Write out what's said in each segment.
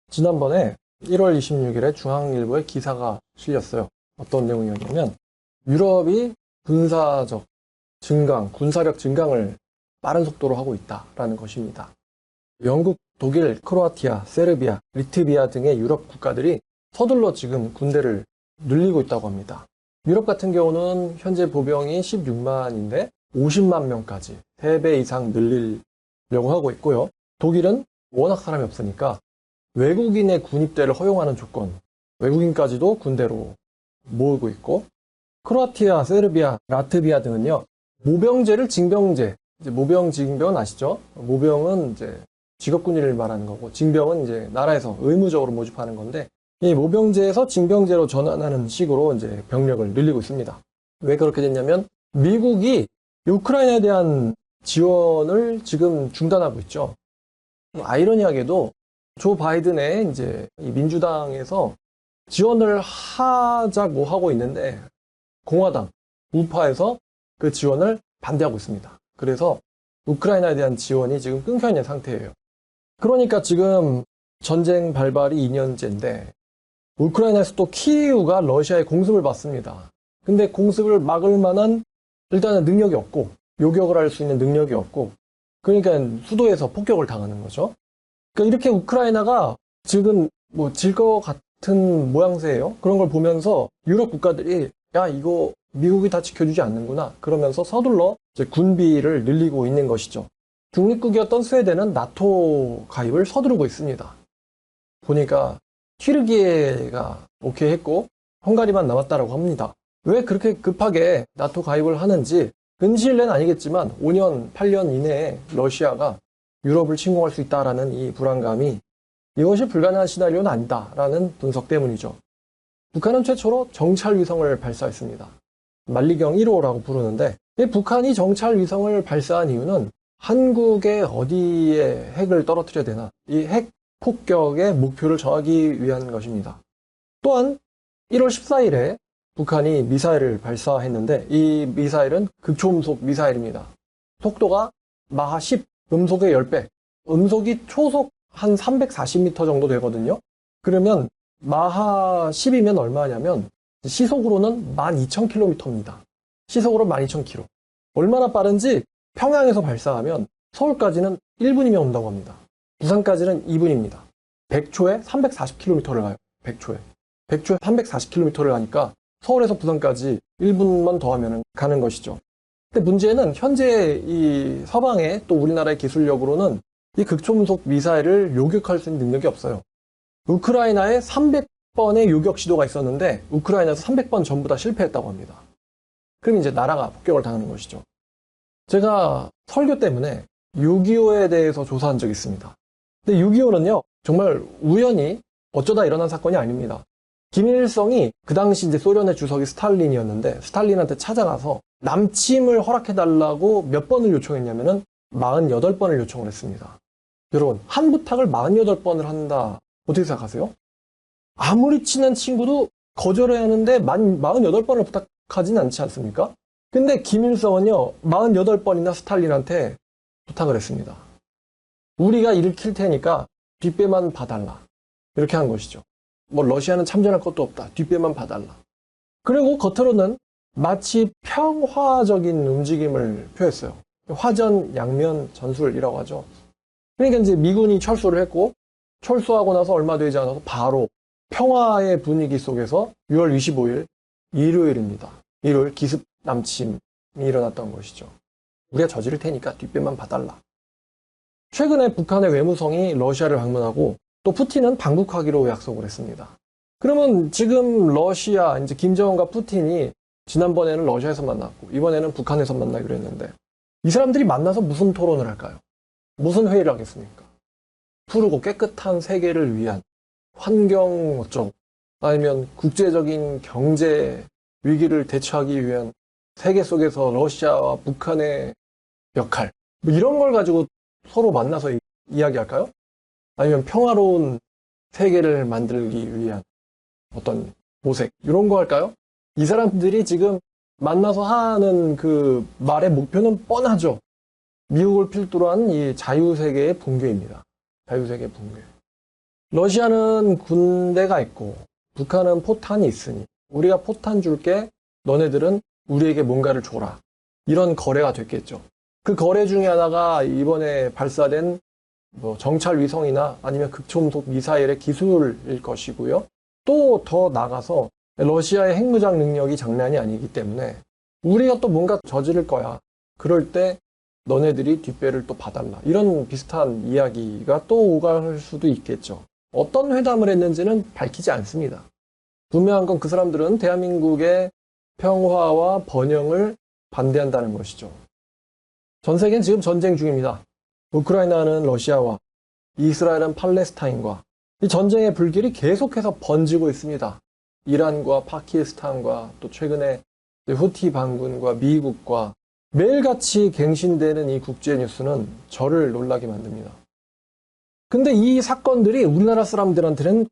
지난번에 1월 26일에 중앙일보에 기사가 실렸어요. 어떤 내용이었냐면 유럽이 군사적 증강, 군사력 증강을 빠른 속도로 하고 있다라는 것입니다. 영국, 독일, 크로아티아, 세르비아, 리트비아 등의 유럽 국가들이 서둘러 지금 군대를 늘리고 있다고 합니다. 유럽 같은 경우는 현재 보병이 16만인데 50만 명까지 3배 이상 늘리려고 하고 있고요. 독일은 워낙 사람이 없으니까 외국인의 군입대를 허용하는 조건, 외국인까지도 군대로 모으고 있고, 크로아티아, 세르비아, 라트비아 등은요, 모병제를 징병제, 이제 모병, 징병은 아시죠? 모병은 이제 직업군인을 말하는 거고, 징병은 이제 나라에서 의무적으로 모집하는 건데, 이 모병제에서 징병제로 전환하는 식으로 이제 병력을 늘리고 있습니다. 왜 그렇게 됐냐면, 미국이 우크라이나에 대한 지원을 지금 중단하고 있죠. 아이러니하게도 조 바이든의 이제 민주당에서 지원을 하자고 하고 있는데 공화당 우파에서 그 지원을 반대하고 있습니다. 그래서 우크라이나에 대한 지원이 지금 끊겨 있는 상태예요. 그러니까 지금 전쟁 발발이 2년째인데 우크라이나에서 또 키이우가 러시아의 공습을 받습니다. 근데 공습을 막을 만한 일단은 능력이 없고 요격을 할 수 있는 능력이 없고 그러니까 수도에서 폭격을 당하는 거죠. 그러니까 이렇게 우크라이나가 지금 뭐 질 것 같은 모양새예요. 그런 걸 보면서 유럽 국가들이 야 이거 미국이 다 지켜주지 않는구나 그러면서 서둘러 이제 군비를 늘리고 있는 것이죠. 중립국이었던 스웨덴은 나토 가입을 서두르고 있습니다. 보니까 튀르기예가 오케이 했고 헝가리만 남았다라고 합니다. 왜 그렇게 급하게 나토 가입을 하는지 근시일 내는 아니겠지만 5년, 8년 이내에 러시아가 유럽을 침공할 수 있다라는 이 불안감이 이것이 불가능한 시나리오는 아니다라는 분석 때문이죠. 북한은 최초로 정찰 위성을 발사했습니다. 만리경 1호라고 부르는데 이 북한이 정찰 위성을 발사한 이유는 한국의 어디에 핵을 떨어뜨려야 되나 이 핵 폭격의 목표를 정하기 위한 것입니다. 또한 1월 14일에 북한이 미사일을 발사했는데 이 미사일은 극초음속 미사일입니다. 속도가 마하 10, 음속의 10배. 음속이 초속 한 340m 정도 되거든요. 그러면 마하 10이면 얼마냐면 시속으로는 12,000km입니다. 시속으로 12,000km. 얼마나 빠른지 평양에서 발사하면 서울까지는 1분이면 온다고 합니다. 부산까지는 2분입니다. 100초에 340km를 가요. 100초에. 100초에 340km를 가니까 서울에서 부산까지 1분만 더하면 가는 것이죠. 근데 문제는 현재 이 서방의 또 우리나라의 기술력으로는 이 극초음속 미사일을 요격할 수 있는 능력이 없어요. 우크라이나에 300번의 요격 시도가 있었는데 우크라이나에서 300번 전부 다 실패했다고 합니다. 그럼 이제 나라가 폭격을 당하는 것이죠. 제가 설교 때문에 6.25에 대해서 조사한 적이 있습니다. 근데 6.25는요 정말 우연히 어쩌다 일어난 사건이 아닙니다. 김일성이 그 당시 이제 소련의 주석이 스탈린이었는데 스탈린한테 찾아가서 남침을 허락해달라고 몇 번을 요청했냐면은 48번을 요청을 했습니다. 여러분, 한 부탁을 48번을 한다. 어떻게 생각하세요? 아무리 친한 친구도 거절해야 하는데 48번을 부탁하진 않지 않습니까? 근데 김일성은요, 48번이나 스탈린한테 부탁을 했습니다. 우리가 일으킬 테니까 뒷배만 봐달라. 이렇게 한 것이죠. 뭐 러시아는 참전할 것도 없다. 뒷배만 봐달라. 그리고 겉으로는 마치 평화적인 움직임을 표했어요. 화전, 양면, 전술이라고 하죠. 그러니까 이제 미군이 철수를 했고 철수하고 나서 얼마 되지 않아서 바로 평화의 분위기 속에서 6월 25일 일요일입니다. 일요일 기습 남침이 일어났던 것이죠. 우리가 저지를 테니까 뒷배만 봐달라. 최근에 북한의 외무성이 러시아를 방문하고 또 푸틴은 방북하기로 약속을 했습니다. 그러면 지금 러시아, 이제 김정은과 푸틴이 지난번에는 러시아에서 만났고 이번에는 북한에서 만나기로 했는데 이 사람들이 만나서 무슨 토론을 할까요? 무슨 회의를 하겠습니까? 푸르고 깨끗한 세계를 위한 환경 어쩌고 아니면 국제적인 경제 위기를 대처하기 위한 세계 속에서 러시아와 북한의 역할 뭐 이런 걸 가지고 서로 만나서 이야기할까요? 아니면 평화로운 세계를 만들기 위한 어떤 모색 이런 거 할까요? 이 사람들이 지금 만나서 하는 그 말의 목표는 뻔하죠. 미국을 필두로 한 이 자유세계의 붕괴입니다. 자유세계 붕괴. 러시아는 군대가 있고 북한은 포탄이 있으니 우리가 포탄 줄게 너네들은 우리에게 뭔가를 줘라. 이런 거래가 됐겠죠. 그 거래 중에 하나가 이번에 발사된 뭐 정찰 위성이나 아니면 극초음속 미사일의 기술일 것이고요. 또 더 나가서 러시아의 핵무장 능력이 장난이 아니기 때문에 우리가 또 뭔가 저지를 거야. 그럴 때 너네들이 뒷배를 또 봐달라. 이런 비슷한 이야기가 또 오갈 수도 있겠죠. 어떤 회담을 했는지는 밝히지 않습니다. 분명한 건 그 사람들은 대한민국의 평화와 번영을 반대한다는 것이죠. 전 세계는 지금 전쟁 중입니다. 우크라이나는 러시아와 이스라엘은 팔레스타인과 이 전쟁의 불길이 계속해서 번지고 있습니다. 이란과 파키스탄과 또 최근에 후티 반군과 미국과 매일같이 갱신되는 이 국제 뉴스는 저를 놀라게 만듭니다. 근데 이 사건들이 우리나라 사람들한테는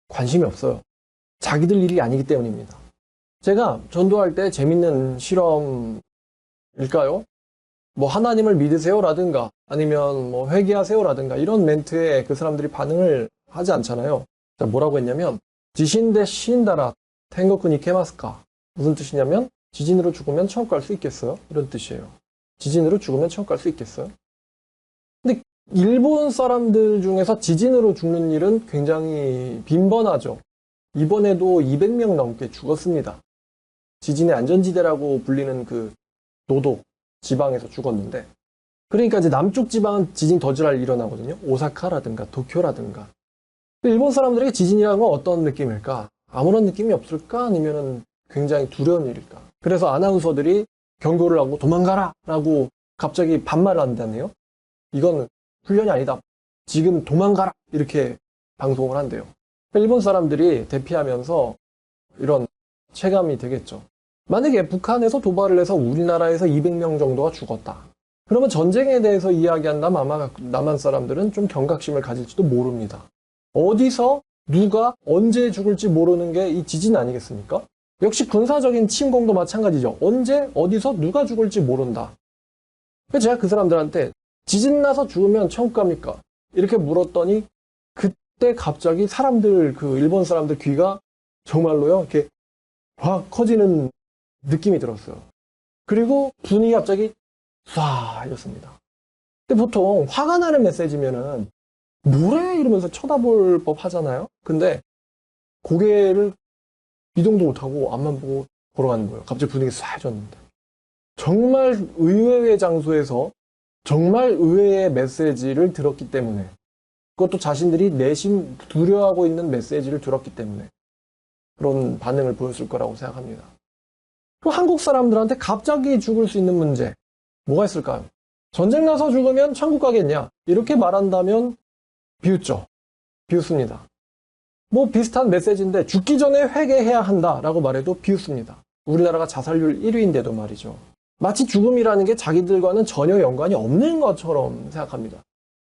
관심이 없어요. 자기들 일이 아니기 때문입니다. 제가 전도할 때 재밌는 실험일까요? 뭐 하나님을 믿으세요라든가 아니면 뭐 회개하세요라든가 이런 멘트에 그 사람들이 반응을 하지 않잖아요. 뭐라고 했냐면 지신 대 시인다라 텐고쿠 니케마스까? 무슨 뜻이냐면 지진으로 죽으면 천국 갈 수 있겠어요? 이런 뜻이에요. 지진으로 죽으면 천국 갈 수 있겠어요? 근데 일본 사람들 중에서 지진으로 죽는 일은 굉장히 빈번하죠. 이번에도 200명 넘게 죽었습니다. 지진의 안전지대라고 불리는 그 노도 지방에서 죽었는데, 그러니까 이제 남쪽 지방은 지진 더 잘 일어나거든요. 오사카라든가 도쿄라든가. 일본 사람들에게 지진이라는 건 어떤 느낌일까? 아무런 느낌이 없을까? 아니면은 굉장히 두려운 일일까? 그래서 아나운서들이 경고를 하고 도망가라! 라고 갑자기 반말을 한다네요. 이건 훈련이 아니다. 지금 도망가라! 이렇게 방송을 한대요. 일본 사람들이 대피하면서 이런 체감이 되겠죠. 만약에 북한에서 도발을 해서 우리나라에서 200명 정도가 죽었다. 그러면 전쟁에 대해서 이야기한다면 아마 남한 사람들은 좀 경각심을 가질지도 모릅니다. 어디서 누가 언제 죽을지 모르는 게 이 지진 아니겠습니까? 역시 군사적인 침공도 마찬가지죠. 언제 어디서 누가 죽을지 모른다. 그래서 제가 그 사람들한테 지진 나서 죽으면 천국 갑니까? 이렇게 물었더니 그때 갑자기 사람들 그 일본 사람들 귀가 정말로요 이렇게 확 커지는 느낌이 들었어요. 그리고 분위기 갑자기 쏴 이렇습니다. 근데 보통 화가 나는 메시지면은 뭐래 이러면서 쳐다볼 법 하잖아요. 근데 고개를 이동도 못하고 앞만 보고 걸어가는 거예요. 갑자기 분위기 쏴해졌는데 정말 의외의 장소에서 정말 의외의 메시지를 들었기 때문에, 그것도 자신들이 내심 두려워하고 있는 메시지를 들었기 때문에 그런 반응을 보였을 거라고 생각합니다. 또 한국 사람들한테 갑자기 죽을 수 있는 문제 뭐가 있을까요? 전쟁 나서 죽으면 천국 가겠냐? 이렇게 말한다면 비웃죠. 비웃습니다. 뭐 비슷한 메시지인데 죽기 전에 회개해야 한다라고 말해도 비웃습니다. 우리나라가 자살률 1위인데도 말이죠. 마치 죽음이라는 게 자기들과는 전혀 연관이 없는 것처럼 생각합니다.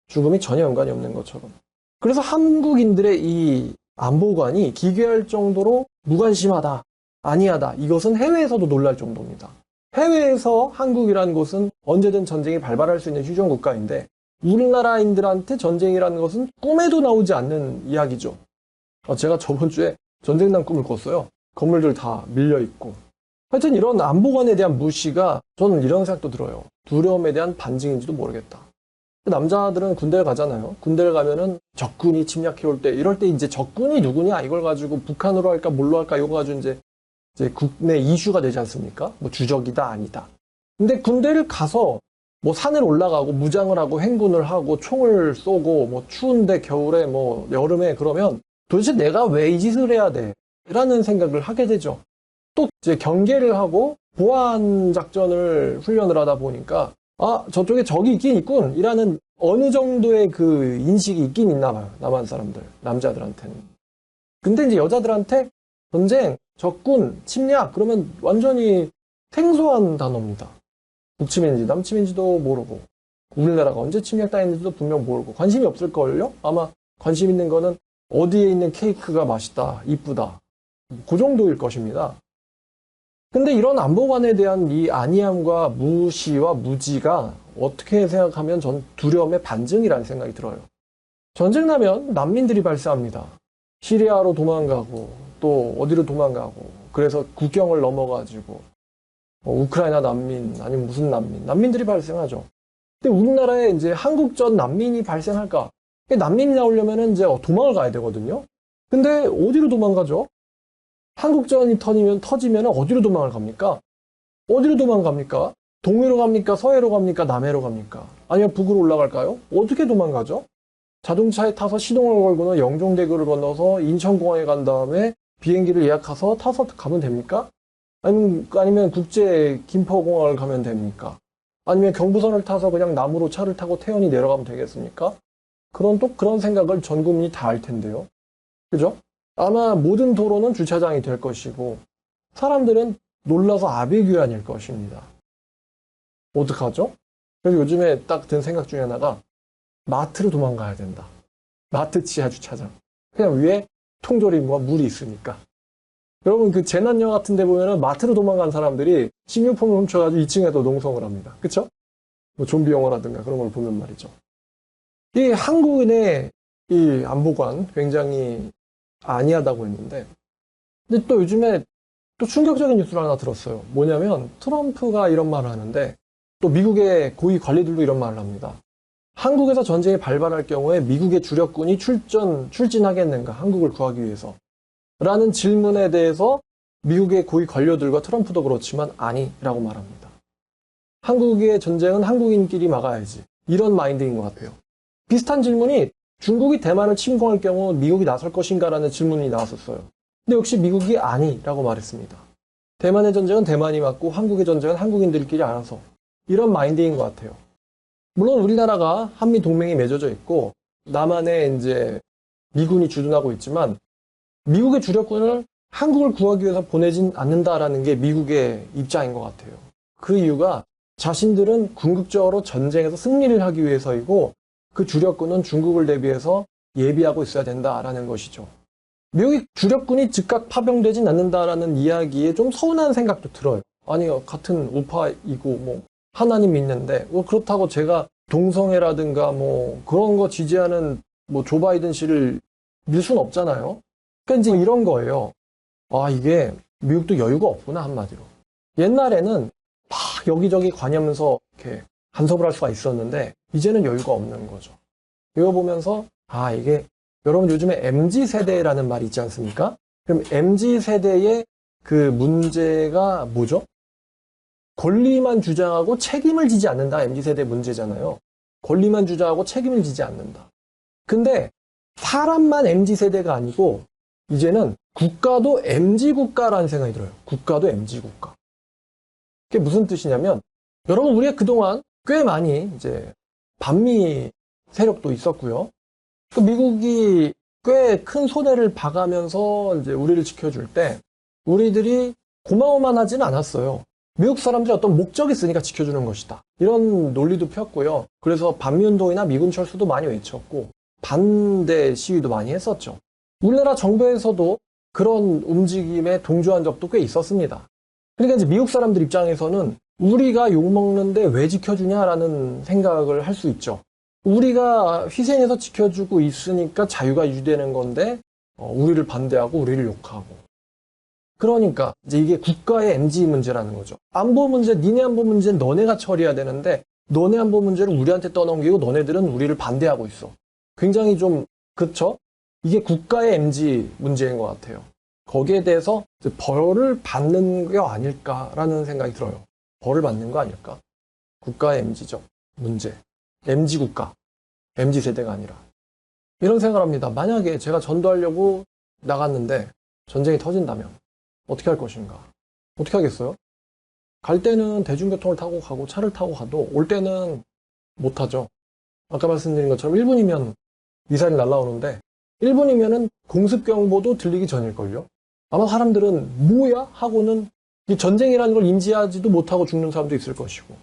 죽음이 전혀 연관이 없는 것처럼. 그래서 한국인들의 이 안보관이 기괴할 정도로 무관심하다, 아니하다. 이것은 해외에서도 놀랄 정도입니다. 해외에서 한국이라는 곳은 언제든 전쟁이 발발할 수 있는 휴전 국가인데 우리나라인들한테 전쟁이라는 것은 꿈에도 나오지 않는 이야기죠. 제가 저번 주에 전쟁 난 꿈을 꿨어요. 건물들 다 밀려있고. 하여튼 이런 안보관에 대한 무시가 저는 이런 생각도 들어요. 두려움에 대한 반증인지도 모르겠다. 남자들은 군대를 가잖아요. 군대를 가면은 적군이 침략해올 때, 이럴 때 이제 적군이 누구냐 이걸 가지고 북한으로 할까 뭘로 할까 이거 가지고 이제 국내 이슈가 되지 않습니까? 뭐 주적이다 아니다. 근데 군대를 가서 뭐 산을 올라가고 무장을 하고 행군을 하고 총을 쏘고 뭐 추운데 겨울에 뭐 여름에 그러면 도대체 내가 왜 이 짓을 해야 돼? 라는 생각을 하게 되죠. 또 이제 경계를 하고 보안 작전을 훈련을 하다 보니까 아, 저쪽에 적이 있긴 있군 이라는 어느 정도의 그 인식이 있긴 있나 봐요. 남한 사람들, 남자들한테는. 근데 이제 여자들한테 전쟁, 적군, 침략 그러면 완전히 생소한 단어입니다. 북침인지 남침인지도 모르고 우리나라가 언제 침략당했는지도 분명 모르고 관심이 없을걸요? 아마 관심 있는 거는 어디에 있는 케이크가 맛있다, 이쁘다 그 정도일 것입니다. 근데 이런 안보관에 대한 이 안이함과 무시와 무지가 어떻게 생각하면 전 두려움의 반증이라는 생각이 들어요. 전쟁 나면 난민들이 발생합니다. 시리아로 도망가고 또 어디로 도망가고 그래서 국경을 넘어가지고 우크라이나 난민 아니면 무슨 난민들이 발생하죠. 근데 우리나라에 이제 한국전 난민이 발생할까? 난민이 나오려면 이제 도망을 가야 되거든요. 근데 어디로 도망가죠? 한국전이 터지면 어디로 도망을 갑니까? 어디로 도망갑니까? 동해로 갑니까? 서해로 갑니까? 남해로 갑니까? 아니면 북으로 올라갈까요? 어떻게 도망가죠? 자동차에 타서 시동을 걸고는 영종대교를 건너서 인천공항에 간 다음에 비행기를 예약해서 타서 가면 됩니까? 아니면 국제 김포공항을 가면 됩니까? 아니면 경부선을 타서 그냥 남으로 차를 타고 태연히 내려가면 되겠습니까? 그런 생각을 전 국민이 다 할 텐데요. 그죠? 아마 모든 도로는 주차장이 될 것이고 사람들은 놀라서 아비규환일 것입니다. 어떡하죠? 그래서 요즘에 딱 든 생각 중에 하나가 마트로 도망가야 된다. 마트 지하 주차장. 그냥 위에 통조림과 물이 있으니까. 여러분 그 재난 영화 같은 데 보면은 마트로 도망간 사람들이 식료품을 훔쳐가지고 2층에도 농성을 합니다. 그쵸? 뭐 좀비 영화라든가 그런 걸 보면 말이죠. 이 한국인의 이 안보관 굉장히 안이하다고 했는데 근데 또 요즘에 또 충격적인 뉴스를 하나 들었어요. 뭐냐면 트럼프가 이런 말을 하는데 또 미국의 고위 관리들도 이런 말을 합니다. 한국에서 전쟁이 발발할 경우에 미국의 주력군이 출진하겠는가 한국을 구하기 위해서 라는 질문에 대해서 미국의 고위 관료들과 트럼프도 그렇지만 아니라고 말합니다. 한국의 전쟁은 한국인끼리 막아야지 이런 마인드인 것 같아요. 비슷한 질문이 중국이 대만을 침공할 경우 미국이 나설 것인가라는 질문이 나왔었어요. 근데 역시 미국이 아니라고 말했습니다. 대만의 전쟁은 대만이 맞고 한국의 전쟁은 한국인들끼리 알아서 이런 마인드인 것 같아요. 물론 우리나라가 한미 동맹이 맺어져 있고 남한에 이제 미군이 주둔하고 있지만 미국의 주력군을 한국을 구하기 위해서 보내진 않는다라는 게 미국의 입장인 것 같아요. 그 이유가 자신들은 궁극적으로 전쟁에서 승리를 하기 위해서이고 그 주력군은 중국을 대비해서 예비하고 있어야 된다라는 것이죠. 미국의 주력군이 즉각 파병되진 않는다라는 이야기에 좀 서운한 생각도 들어요. 아니 같은 우파이고 뭐 하나님 믿는데 그렇다고 제가 동성애라든가 뭐 그런 거 지지하는 뭐 조 바이든 씨를 밀 수는 없잖아요. 그러니까 이제 이런 거예요. 아 이게 미국도 여유가 없구나 한마디로. 옛날에는 막 여기저기 관여하면서 이렇게 간섭을 할 수가 있었는데 이제는 여유가 없는 거죠. 이거 보면서 아 이게 여러분 요즘에 MZ세대라는 말이 있지 않습니까? 그럼 MZ세대의 그 문제가 뭐죠? 권리만 주장하고 책임을 지지 않는다. MZ세대 문제잖아요. 권리만 주장하고 책임을 지지 않는다. 근데 사람만 MZ세대가 아니고 이제는 국가도 MZ국가라는 생각이 들어요. 국가도 MZ국가. 그게 무슨 뜻이냐면 여러분 우리가 그동안 꽤 많이 이제 반미 세력도 있었고요. 그 미국이 꽤 큰 손해를 봐가면서 이제 우리를 지켜줄 때 우리들이 고마워만 하지는 않았어요. 미국 사람들이 어떤 목적이 있으니까 지켜주는 것이다. 이런 논리도 폈고요. 그래서 반미운동이나 미군 철수도 많이 외쳤고 반대 시위도 많이 했었죠. 우리나라 정부에서도 그런 움직임에 동조한 적도 꽤 있었습니다. 그러니까 이제 미국 사람들 입장에서는 우리가 욕먹는데 왜 지켜주냐라는 생각을 할 수 있죠. 우리가 희생해서 지켜주고 있으니까 자유가 유지되는 건데 우리를 반대하고 우리를 욕하고 그러니까 이제 이게 국가의 MZ 문제라는 거죠. 안보 문제, 니네 안보 문제는 너네가 처리해야 되는데 너네 안보 문제를 우리한테 떠넘기고 너네들은 우리를 반대하고 있어. 굉장히 좀 그쵸? 이게 국가의 MZ 문제인 것 같아요. 거기에 대해서 벌을 받는 게 아닐까라는 생각이 들어요. 벌을 받는 거 아닐까? 국가의 MZ적 문제. MZ 국가. MZ 세대가 아니라. 이런 생각을 합니다. 만약에 제가 전도하려고 나갔는데 전쟁이 터진다면 어떻게 할 것인가? 어떻게 하겠어요? 갈 때는 대중교통을 타고 가고 차를 타고 가도 올 때는 못 하죠. 아까 말씀드린 것처럼 1분이면 미사일이 날아오는데 1분이면은 공습경보도 들리기 전일걸요. 아마 사람들은 뭐야? 하고는 이 전쟁이라는 걸 인지하지도 못하고 죽는 사람도 있을 것이고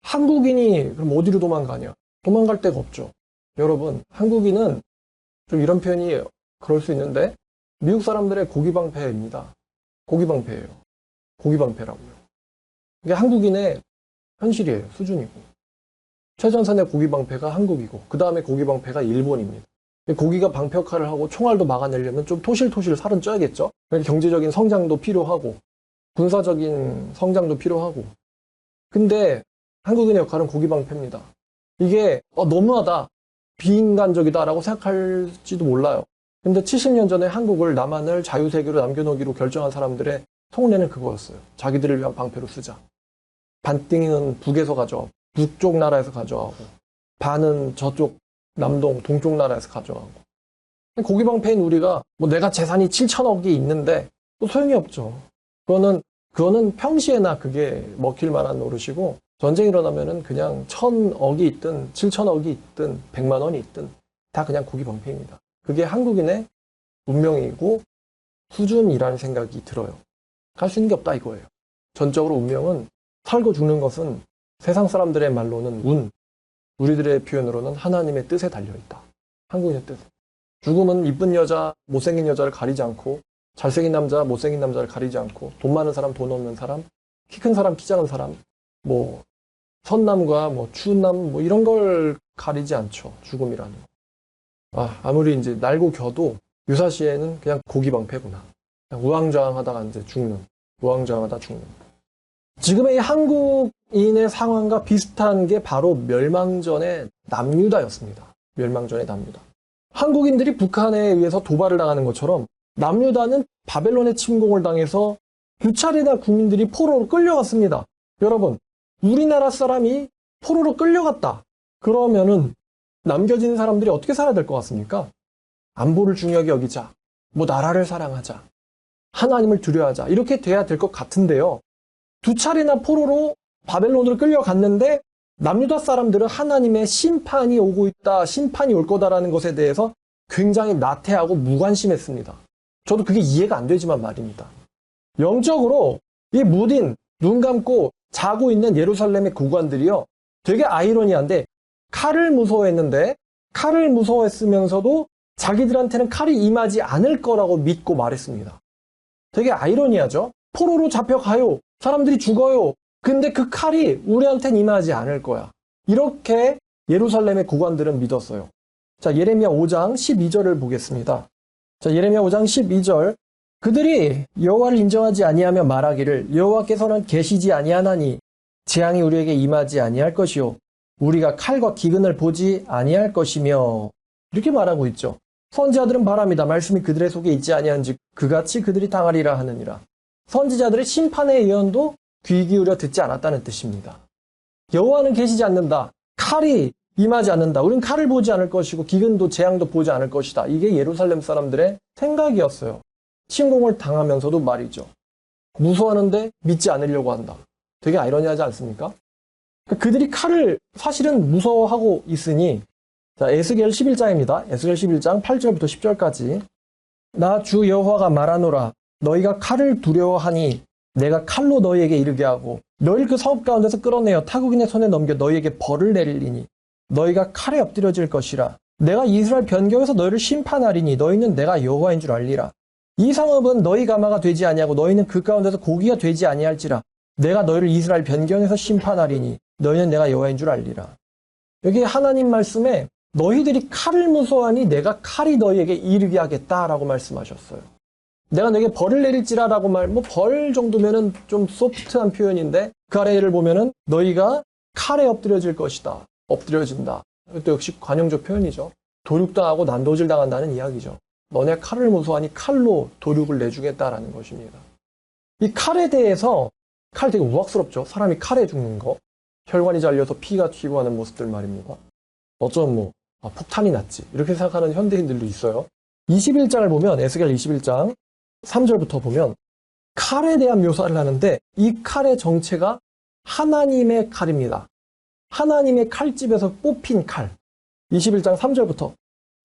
한국인이 그럼 어디로 도망가냐? 도망갈 데가 없죠. 여러분 한국인은 좀 이런 표현이 그럴 수 있는데 미국 사람들의 고기방패입니다. 고기방패예요. 고기방패라고요. 이게 한국인의 현실이에요. 수준이고. 최전선의 고기방패가 한국이고 그 다음에 고기방패가 일본입니다. 고기가 방패 역할을 하고 총알도 막아내려면 좀 토실토실 살은 쪄야겠죠. 그러니까 경제적인 성장도 필요하고 군사적인 성장도 필요하고. 근데 한국인의 역할은 고기 방패입니다. 이게 너무하다, 비인간적이다라고 생각할지도 몰라요. 근데 70년 전에 한국을, 남한을 자유세계로 남겨놓기로 결정한 사람들의 속내는 그거였어요. 자기들을 위한 방패로 쓰자. 반띵은 북에서 가져가고, 북쪽 나라에서 가져가고, 반은 저쪽 남동, 동쪽 나라에서 가져가고. 고기 방패인 우리가 내가 재산이 7천억이 있는데 또 소용이 없죠. 그거는 평시에나 그게 먹힐 만한 노릇이고, 전쟁이 일어나면은 그냥 1,000억이 있든 7천억이 있든 100만 원이 있든 다 그냥 고기 방패입니다. 그게 한국인의 운명이고 수준이라는 생각이 들어요. 할 수 있는 게 없다 이거예요. 전적으로 운명은, 살고 죽는 것은 세상 사람들의 말로는 운, 우리들의 표현으로는 하나님의 뜻에 달려있다. 한국인의 뜻. 죽음은 이쁜 여자, 못생긴 여자를 가리지 않고, 잘생긴 남자, 못생긴 남자를 가리지 않고, 돈 많은 사람, 돈 없는 사람, 키 큰 사람, 키 작은 사람, 선남과 추운 남, 이런 걸 가리지 않죠. 죽음이라는 거. 아무리 이제 날고 겨도 유사시에는 그냥 고기 방패구나. 그냥 우왕좌왕하다가 이제 죽는. 우왕좌왕하다 죽는. 지금의 한국인의 상황과 비슷한 게 바로 멸망전의 남유다였습니다. 멸망전의 남유다. 한국인들이 북한에 의해서 도발을 당하는 것처럼 남유다는 바벨론의 침공을 당해서 2차례나 국민들이 포로로 끌려갔습니다. 여러분, 우리나라 사람이 포로로 끌려갔다. 그러면은 남겨진 사람들이 어떻게 살아야 될 것 같습니까? 안보를 중요하게 여기자. 나라를 사랑하자. 하나님을 두려워하자. 이렇게 돼야 될 것 같은데요. 2차례나 포로로 바벨론으로 끌려갔는데 남유다 사람들은 하나님의 심판이 오고 있다, 심판이 올 거다라는 것에 대해서 굉장히 나태하고 무관심했습니다. 저도 그게 이해가 안 되지만 말입니다. 영적으로 이 무딘, 눈 감고 자고 있는 예루살렘의 고관들이요, 되게 아이러니한데 칼을 무서워했는데, 칼을 무서워했으면서도 자기들한테는 칼이 임하지 않을 거라고 믿고 말했습니다. 되게 아이러니하죠? 포로로 잡혀가요. 사람들이 죽어요. 근데 그 칼이 우리한테는 임하지 않을 거야. 이렇게 예루살렘의 고관들은 믿었어요. 자, 예레미야 5장 12절을 보겠습니다. 자, 예레미야 5장 12절. 그들이 여호와를 인정하지 아니하며 말하기를 여호와께서는 계시지 아니하나니 재앙이 우리에게 임하지 아니할 것이요 우리가 칼과 기근을 보지 아니할 것이며, 이렇게 말하고 있죠. 선지자들은 바랍니다. 말씀이 그들의 속에 있지 아니한즉 그같이 그들이 당하리라 하느니라. 선지자들의 심판의 예언도 귀 기울여 듣지 않았다는 뜻입니다. 여호와는 계시지 않는다. 칼이 임하지 않는다. 우린 칼을 보지 않을 것이고 기근도 재앙도 보지 않을 것이다. 이게 예루살렘 사람들의 생각이었어요. 침공을 당하면서도 말이죠. 무서워하는데 믿지 않으려고 한다. 되게 아이러니하지 않습니까? 그들이 칼을 사실은 무서워하고 있으니, 자, 에스겔 11장입니다. 에스겔 11장 8절부터 10절까지. 나 주 여호와가 말하노라. 너희가 칼을 두려워하니 내가 칼로 너희에게 이르게 하고 너희를 그 성읍 가운데서 끌어내어 타국인의 손에 넘겨 너희에게 벌을 내리리니 너희가 칼에 엎드려질 것이라. 내가 이스라엘 변경에서 너희를 심판하리니 너희는 내가 여호와인 줄 알리라. 이 성읍은 너희 가마가 되지 아니하고 너희는 그 가운데서 고기가 되지 아니할지라. 내가 너희를 이스라엘 변경에서 심판하리니 너희는 내가 여호와인 줄 알리라. 여기 하나님 말씀에 너희들이 칼을 무서워하니 내가 칼이 너희에게 이르게 하겠다라고 말씀하셨어요. 내가 너에게 벌을 내릴지라라고 벌 정도면은 좀 소프트한 표현인데 그 아래를 보면은 너희가 칼에 엎드려질 것이다. 엎드려진다. 이것도 역시 관용적 표현이죠. 도륙당하고 난도질 당한다는 이야기죠. 너네 칼을 무서워하니 칼로 도륙을 내주겠다라는 것입니다. 이 칼에 대해서, 칼 되게 우악스럽죠. 사람이 칼에 죽는 거. 혈관이 잘려서 피가 튀고 하는 모습들 말입니다. 어쩌면 폭탄이 났지. 이렇게 생각하는 현대인들도 있어요. 21장을 보면, 에스겔 21장 3절부터 보면 칼에 대한 묘사를 하는데 이 칼의 정체가 하나님의 칼입니다. 하나님의 칼집에서 뽑힌 칼. 21장 3절부터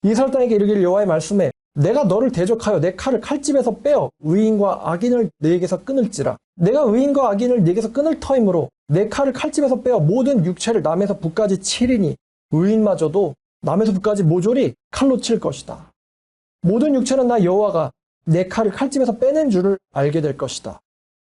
이스라엘 땅에게 이르기를 여호와의 말씀에 내가 너를 대적하여 내 칼을 칼집에서 빼어 의인과 악인을 네게서 끊을지라. 내가 의인과 악인을 네게서 끊을 터이므로 내 칼을 칼집에서 빼어 모든 육체를 남에서 북까지 치리니 의인마저도 남에서 북까지 모조리 칼로 칠 것이다. 모든 육체는 나 여호와가 내 칼을 칼집에서 빼낸 줄을 알게 될 것이다.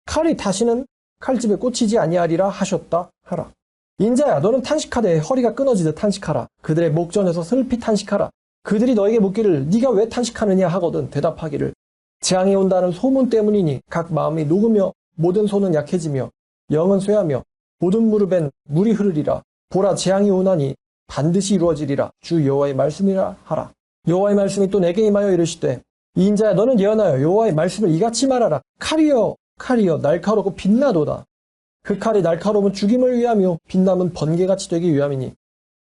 칼이 다시는 칼집에 꽂히지 아니하리라 하셨다 하라. 인자야, 너는 탄식하되 허리가 끊어지듯 탄식하라. 그들의 목전에서 슬피 탄식하라. 그들이 너에게 묻기를 네가 왜 탄식하느냐 하거든 대답하기를 재앙이 온다는 소문 때문이니 각 마음이 녹으며 모든 손은 약해지며 영은 쇠하며 모든 무릎엔 물이 흐르리라. 보라 재앙이 오나니 반드시 이루어지리라. 주 여호와의 말씀이라 하라. 여호와의 말씀이 또 내게 임하여 이르시되 이 인자야 너는 예언하여 여호와의 말씀을 이같이 말하라. 칼이여 칼이여 날카롭고 빛나도다. 그 칼이 날카로움은 죽임을 위하며 빛남은 번개같이 되기 위함이니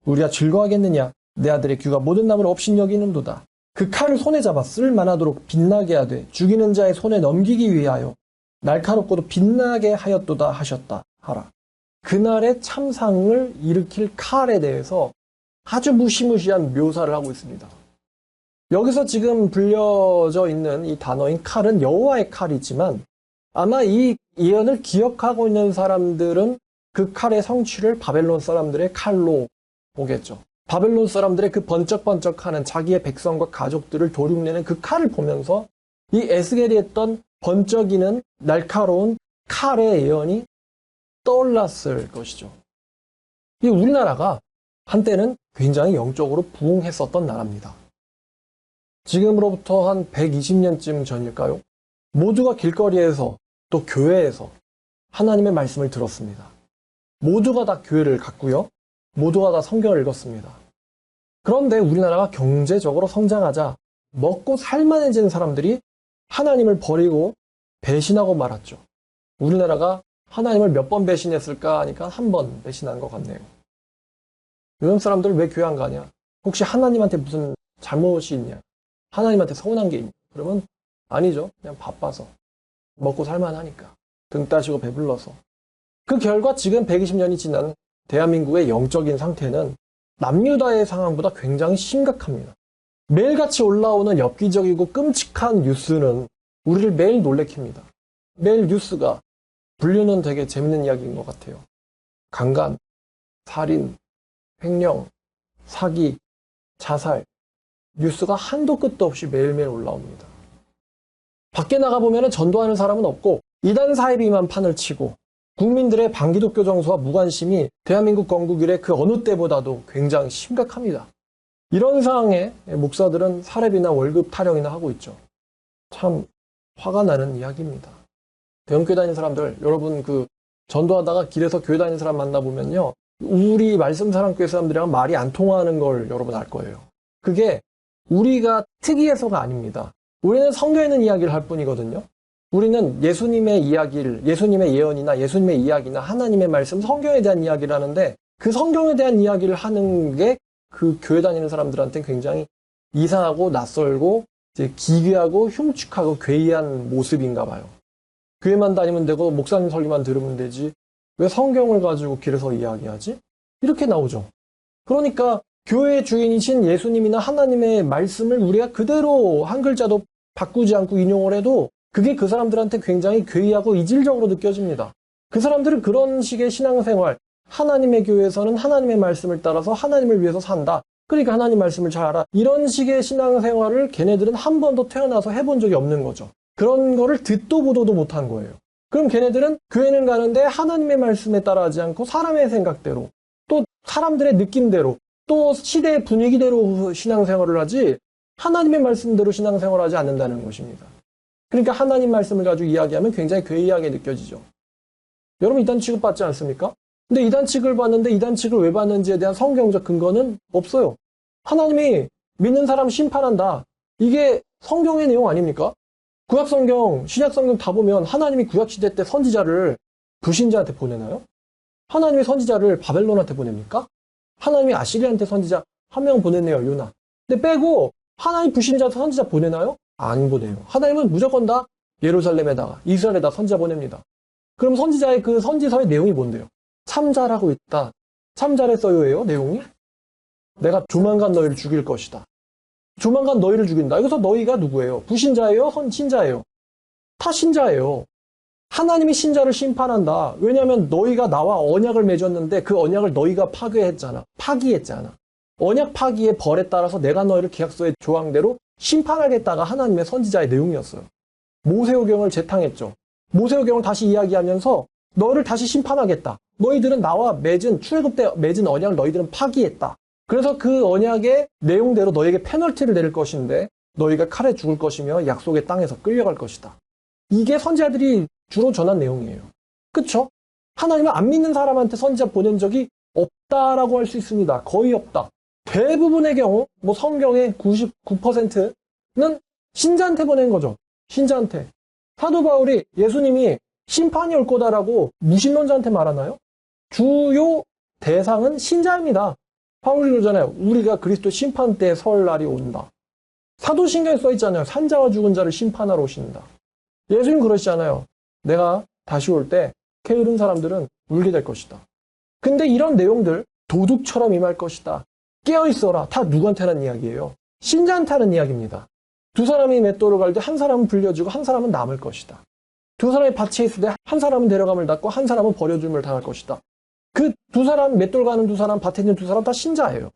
우리가 즐거워하겠느냐. 내 아들의 귀가 모든 나무를 없인 여기는도다. 그 칼을 손에 잡아 쓸만하도록 빛나게 하되 죽이는 자의 손에 넘기기 위하여 날카롭고도 빛나게 하였도다 하셨다 하라. 그날의 참상을 일으킬 칼에 대해서 아주 무시무시한 묘사를 하고 있습니다. 여기서 지금 불려져 있는 이 단어인 칼은 여호와의 칼이지만 아마 이 예언을 기억하고 있는 사람들은 그 칼의 성취를 바벨론 사람들의 칼로 보겠죠. 바벨론 사람들의 그 번쩍번쩍하는 자기의 백성과 가족들을 도륙내는 그 칼을 보면서 이 에스겔이 했던 번쩍이는 날카로운 칼의 예언이 떠올랐을 것이죠. 이 우리나라가 한때는 굉장히 영적으로 부흥했었던 나라입니다. 지금으로부터 한 120년쯤 전일까요? 모두가 길거리에서 또 교회에서 하나님의 말씀을 들었습니다. 모두가 다 교회를 갔고요. 모두가 다 성경을 읽었습니다. 그런데 우리나라가 경제적으로 성장하자 먹고 살만해진 사람들이 하나님을 버리고 배신하고 말았죠. 우리나라가 하나님을 몇 번 배신했을까 하니까 한 번 배신한 것 같네요. 요즘 사람들 왜 교회 안 가냐? 혹시 하나님한테 무슨 잘못이 있냐? 하나님한테 서운한 게 있냐? 그러면 아니죠. 그냥 바빠서. 먹고 살만하니까. 등 따시고 배불러서. 그 결과 지금 120년이 지난 대한민국의 영적인 상태는 남유다의 상황보다 굉장히 심각합니다. 매일같이 올라오는 엽기적이고 끔찍한 뉴스는 우리를 매일 놀래킵니다. 매일 뉴스가 분류는 되게 재밌는 이야기인 것 같아요. 강간, 살인, 횡령, 사기, 자살, 뉴스가 한도 끝도 없이 매일매일 올라옵니다. 밖에 나가보면 전도하는 사람은 없고 이단 사이비만 판을 치고 국민들의 반기독교 정서와 무관심이 대한민국 건국 이래 그 어느 때보다도 굉장히 심각합니다. 이런 상황에 목사들은 사례비나 월급 타령이나 하고 있죠. 참 화가 나는 이야기입니다. 대형교회 다니는 사람들, 여러분 전도하다가 길에서 교회 다니는 사람 만나보면요. 우리 말씀사랑교회 사람들이랑 말이 안 통하는 걸 여러분 알 거예요. 그게 우리가 특이해서가 아닙니다. 우리는 성경에 있는 이야기를 할 뿐이거든요. 우리는 예수님의 이야기를, 예수님의 예언이나 예수님의 이야기나 하나님의 말씀, 성경에 대한 이야기를 하는데 그 성경에 대한 이야기를 하는 게 그 교회 다니는 사람들한테 굉장히 이상하고 낯설고 이제 기괴하고 흉측하고 괴이한 모습인가 봐요. 교회만 다니면 되고 목사님 설교만 들으면 되지 왜 성경을 가지고 길에서 이야기하지? 이렇게 나오죠. 그러니까 교회의 주인이신 예수님이나 하나님의 말씀을 우리가 그대로 한 글자도 바꾸지 않고 인용을 해도 그게 그 사람들한테 굉장히 괴이하고 이질적으로 느껴집니다. 그 사람들은 그런 식의 신앙생활, 하나님의 교회에서는 하나님의 말씀을 따라서 하나님을 위해서 산다. 그러니까 하나님 말씀을 잘 알아. 이런 식의 신앙생활을 걔네들은 한 번도 태어나서 해본 적이 없는 거죠. 그런 거를 듣도 보도도 못한 거예요. 그럼 걔네들은 교회는 가는데 하나님의 말씀에 따라하지 않고 사람의 생각대로 또 사람들의 느낌대로 또 시대의 분위기대로 신앙생활을 하지 하나님의 말씀대로 신앙생활을 하지 않는다는 것입니다. 그러니까 하나님 말씀을 가지고 이야기하면 굉장히 괴이하게 느껴지죠. 여러분 이단 취급받지 않습니까? 근데 이단 취급을 받는데 이단 취급을 왜 받는지에 대한 성경적 근거는 없어요. 하나님이 믿는 사람 심판한다. 이게 성경의 내용 아닙니까? 구약성경, 신약성경 다 보면 하나님이 구약시대 때 선지자를 불신자한테 보내나요? 하나님의 선지자를 바벨론한테 보냅니까? 하나님이 아시리한테 선지자 한 명 보냈네요, 요나. 근데 빼고 하나님 불신자한테 선지자 보내나요? 안 보내요. 하나님은 무조건 다 예루살렘에다가 이스라엘에다 선지자 보냅니다. 그럼 선지자의 그 선지서의 내용이 뭔데요? 참잘하고 있다. 참잘했어요예요, 내용이? 내가 조만간 너희를 죽일 것이다. 조만간 너희를 죽인다. 여기서 너희가 누구예요? 불신자예요? 신자예요? 다 신자예요. 하나님이 신자를 심판한다. 왜냐하면 너희가 나와 언약을 맺었는데 그 언약을 너희가 파기했잖아. 언약 파기의 벌에 따라서 내가 너희를 계약서의 조항대로 심판하겠다가 하나님의 선지자의 내용이었어요. 모세오경을 재탕했죠. 모세오경을 다시 이야기하면서 너를 다시 심판하겠다. 너희들은 나와 출애굽 때 맺은 언약을 너희들은 파기했다. 그래서 그 언약의 내용대로 너에게 페널티를 내릴 것인데 너희가 칼에 죽을 것이며 약속의 땅에서 끌려갈 것이다. 이게 선지자들이 주로 전한 내용이에요. 그쵸? 하나님을 안 믿는 사람한테 선지자 보낸 적이 없다라고 할 수 있습니다. 거의 없다. 대부분의 경우 성경의 99%는 신자한테 보낸 거죠. 신자한테. 사도 바울이 예수님이 심판이 올 거다라고 무신론자한테 말하나요? 주요 대상은 신자입니다. 바울이 그러잖아요. 우리가 그리스도 심판 때 설 날이 온다. 사도신경에 써 있잖아요. 산자와 죽은 자를 심판하러 오신다. 예수님 그러시잖아요. 내가 다시 올 때 게으른 사람들은 울게 될 것이다. 근데 이런 내용들 도둑처럼 임할 것이다. 깨어있어라. 다 누구한테 하는 이야기예요? 신자한테 하는 이야기입니다. 두 사람이 맷돌을 갈 때 한 사람은 불려주고 한 사람은 남을 것이다. 두 사람이 밭에 있을 때 한 사람은 데려감을 받고 한 사람은 버려줌을 당할 것이다. 그 두 사람, 맷돌 가는 두 사람, 밭에 있는 두 사람 다 신자예요.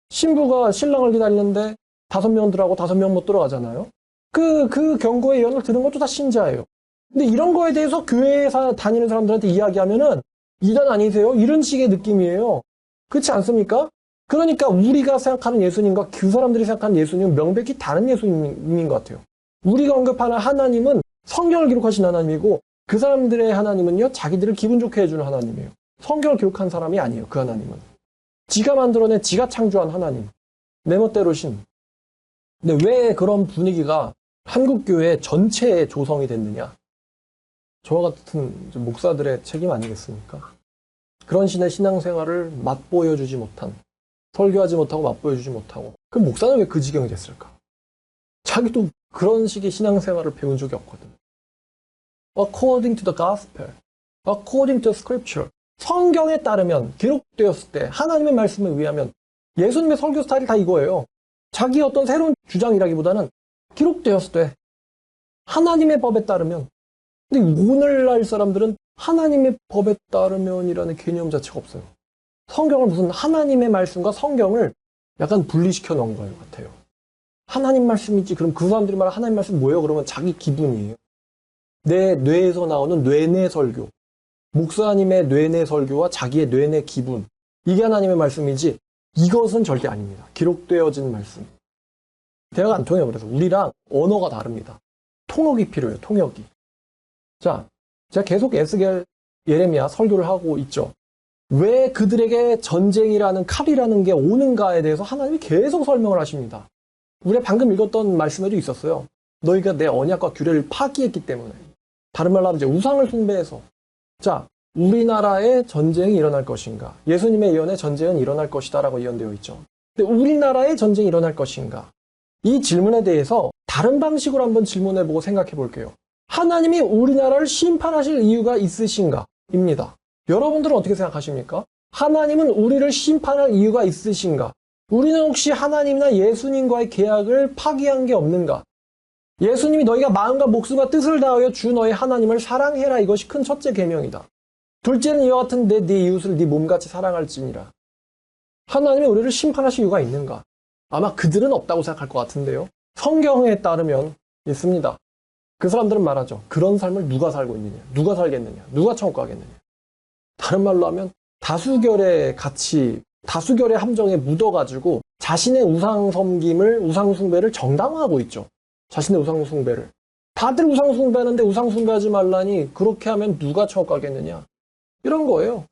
신부가 신랑을 기다리는데 5명 들어가고 5명 못 들어가잖아요. 그 경고의 예언을 들은 것도 다 신자예요. 근데 이런 거에 대해서 교회에 다니는 사람들한테 이야기하면은 이단 아니세요? 이런 식의 느낌이에요. 그렇지 않습니까? 그러니까 우리가 생각하는 예수님과 그 사람들이 생각하는 예수님은 명백히 다른 예수님인 것 같아요. 우리가 언급하는 하나님은 성경을 기록하신 하나님이고 그 사람들의 하나님은요, 자기들을 기분 좋게 해주는 하나님이에요. 성경을 기록한 사람이 아니에요, 그 하나님은. 지가 만들어낸, 지가 창조한 하나님. 내 멋대로 신. 근데 왜 그런 분위기가 한국교회 전체에 조성이 됐느냐? 저와 같은 목사들의 책임 아니겠습니까? 그런 신의 신앙생활을 맛보여주지 못한, 설교하지 못하고 맛보여주지 못하고, 그럼 목사는 왜 그 지경이 됐을까? 자기도 그런 식의 신앙생활을 배운 적이 없거든. According to the gospel, according to scripture. 성경에 따르면, 기록되었을 때, 하나님의 말씀에 의하면, 예수님의 설교 스타일이 다 이거예요. 자기 어떤 새로운 주장이라기보다는 기록되었을 때, 하나님의 법에 따르면. 근데 오늘날 사람들은 하나님의 법에 따르면이라는 개념 자체가 없어요. 성경을 무슨 하나님의 말씀과 성경을 약간 분리시켜 놓은 것 같아요. 하나님 말씀이지. 그럼 그 사람들이 말하는 하나님 말씀 뭐예요? 그러면 자기 기분이에요. 내 뇌에서 나오는 뇌내 설교. 목사님의 뇌내 설교와 자기의 뇌내 기분. 이게 하나님의 말씀이지 이것은 절대 아닙니다. 기록되어진 말씀. 대화가 안 통해요. 그래서 우리랑 언어가 다릅니다. 통역이 필요해요. 통역이. 자, 제가 계속 에스겔, 예레미야 설교를 하고 있죠. 왜 그들에게 전쟁이라는 칼이라는 게 오는가에 대해서 하나님이 계속 설명을 하십니다. 우리가 방금 읽었던 말씀에도 있었어요. 너희가 내 언약과 규례를 파기했기 때문에. 다른 말로 하면 이제 우상을 숭배해서. 자, 우리나라에 전쟁이 일어날 것인가? 예수님의 예언에 전쟁은 일어날 것이다 라고 예언되어 있죠. 근데 우리나라에 전쟁이 일어날 것인가? 이 질문에 대해서 다른 방식으로 한번 질문해보고 생각해 볼게요. 하나님이 우리나라를 심판하실 이유가 있으신가? 입니다. 여러분들은 어떻게 생각하십니까? 하나님은 우리를 심판할 이유가 있으신가? 우리는 혹시 하나님이나 예수님과의 계약을 파기한 게 없는가? 예수님이 너희가 마음과 목숨과 뜻을 다하여 주 너희 하나님을 사랑해라. 이것이 큰 첫째 계명이다. 둘째는 이와 같은데 네 이웃을 네 몸같이 사랑할지니라. 하나님이 우리를 심판하실 이유가 있는가? 아마 그들은 없다고 생각할 것 같은데요. 성경에 따르면 있습니다. 그 사람들은 말하죠. 그런 삶을 누가 살고 있느냐? 누가 살겠느냐? 누가 천국 가겠느냐? 다른 말로 하면 다수결의 가치, 다수결의 함정에 묻어가지고 자신의 우상 섬김을, 우상 숭배를 정당화하고 있죠. 자신의 우상 숭배를. 다들 우상 숭배하는데 우상 숭배하지 말라니 그렇게 하면 누가 천국 가겠느냐? 이런 거예요.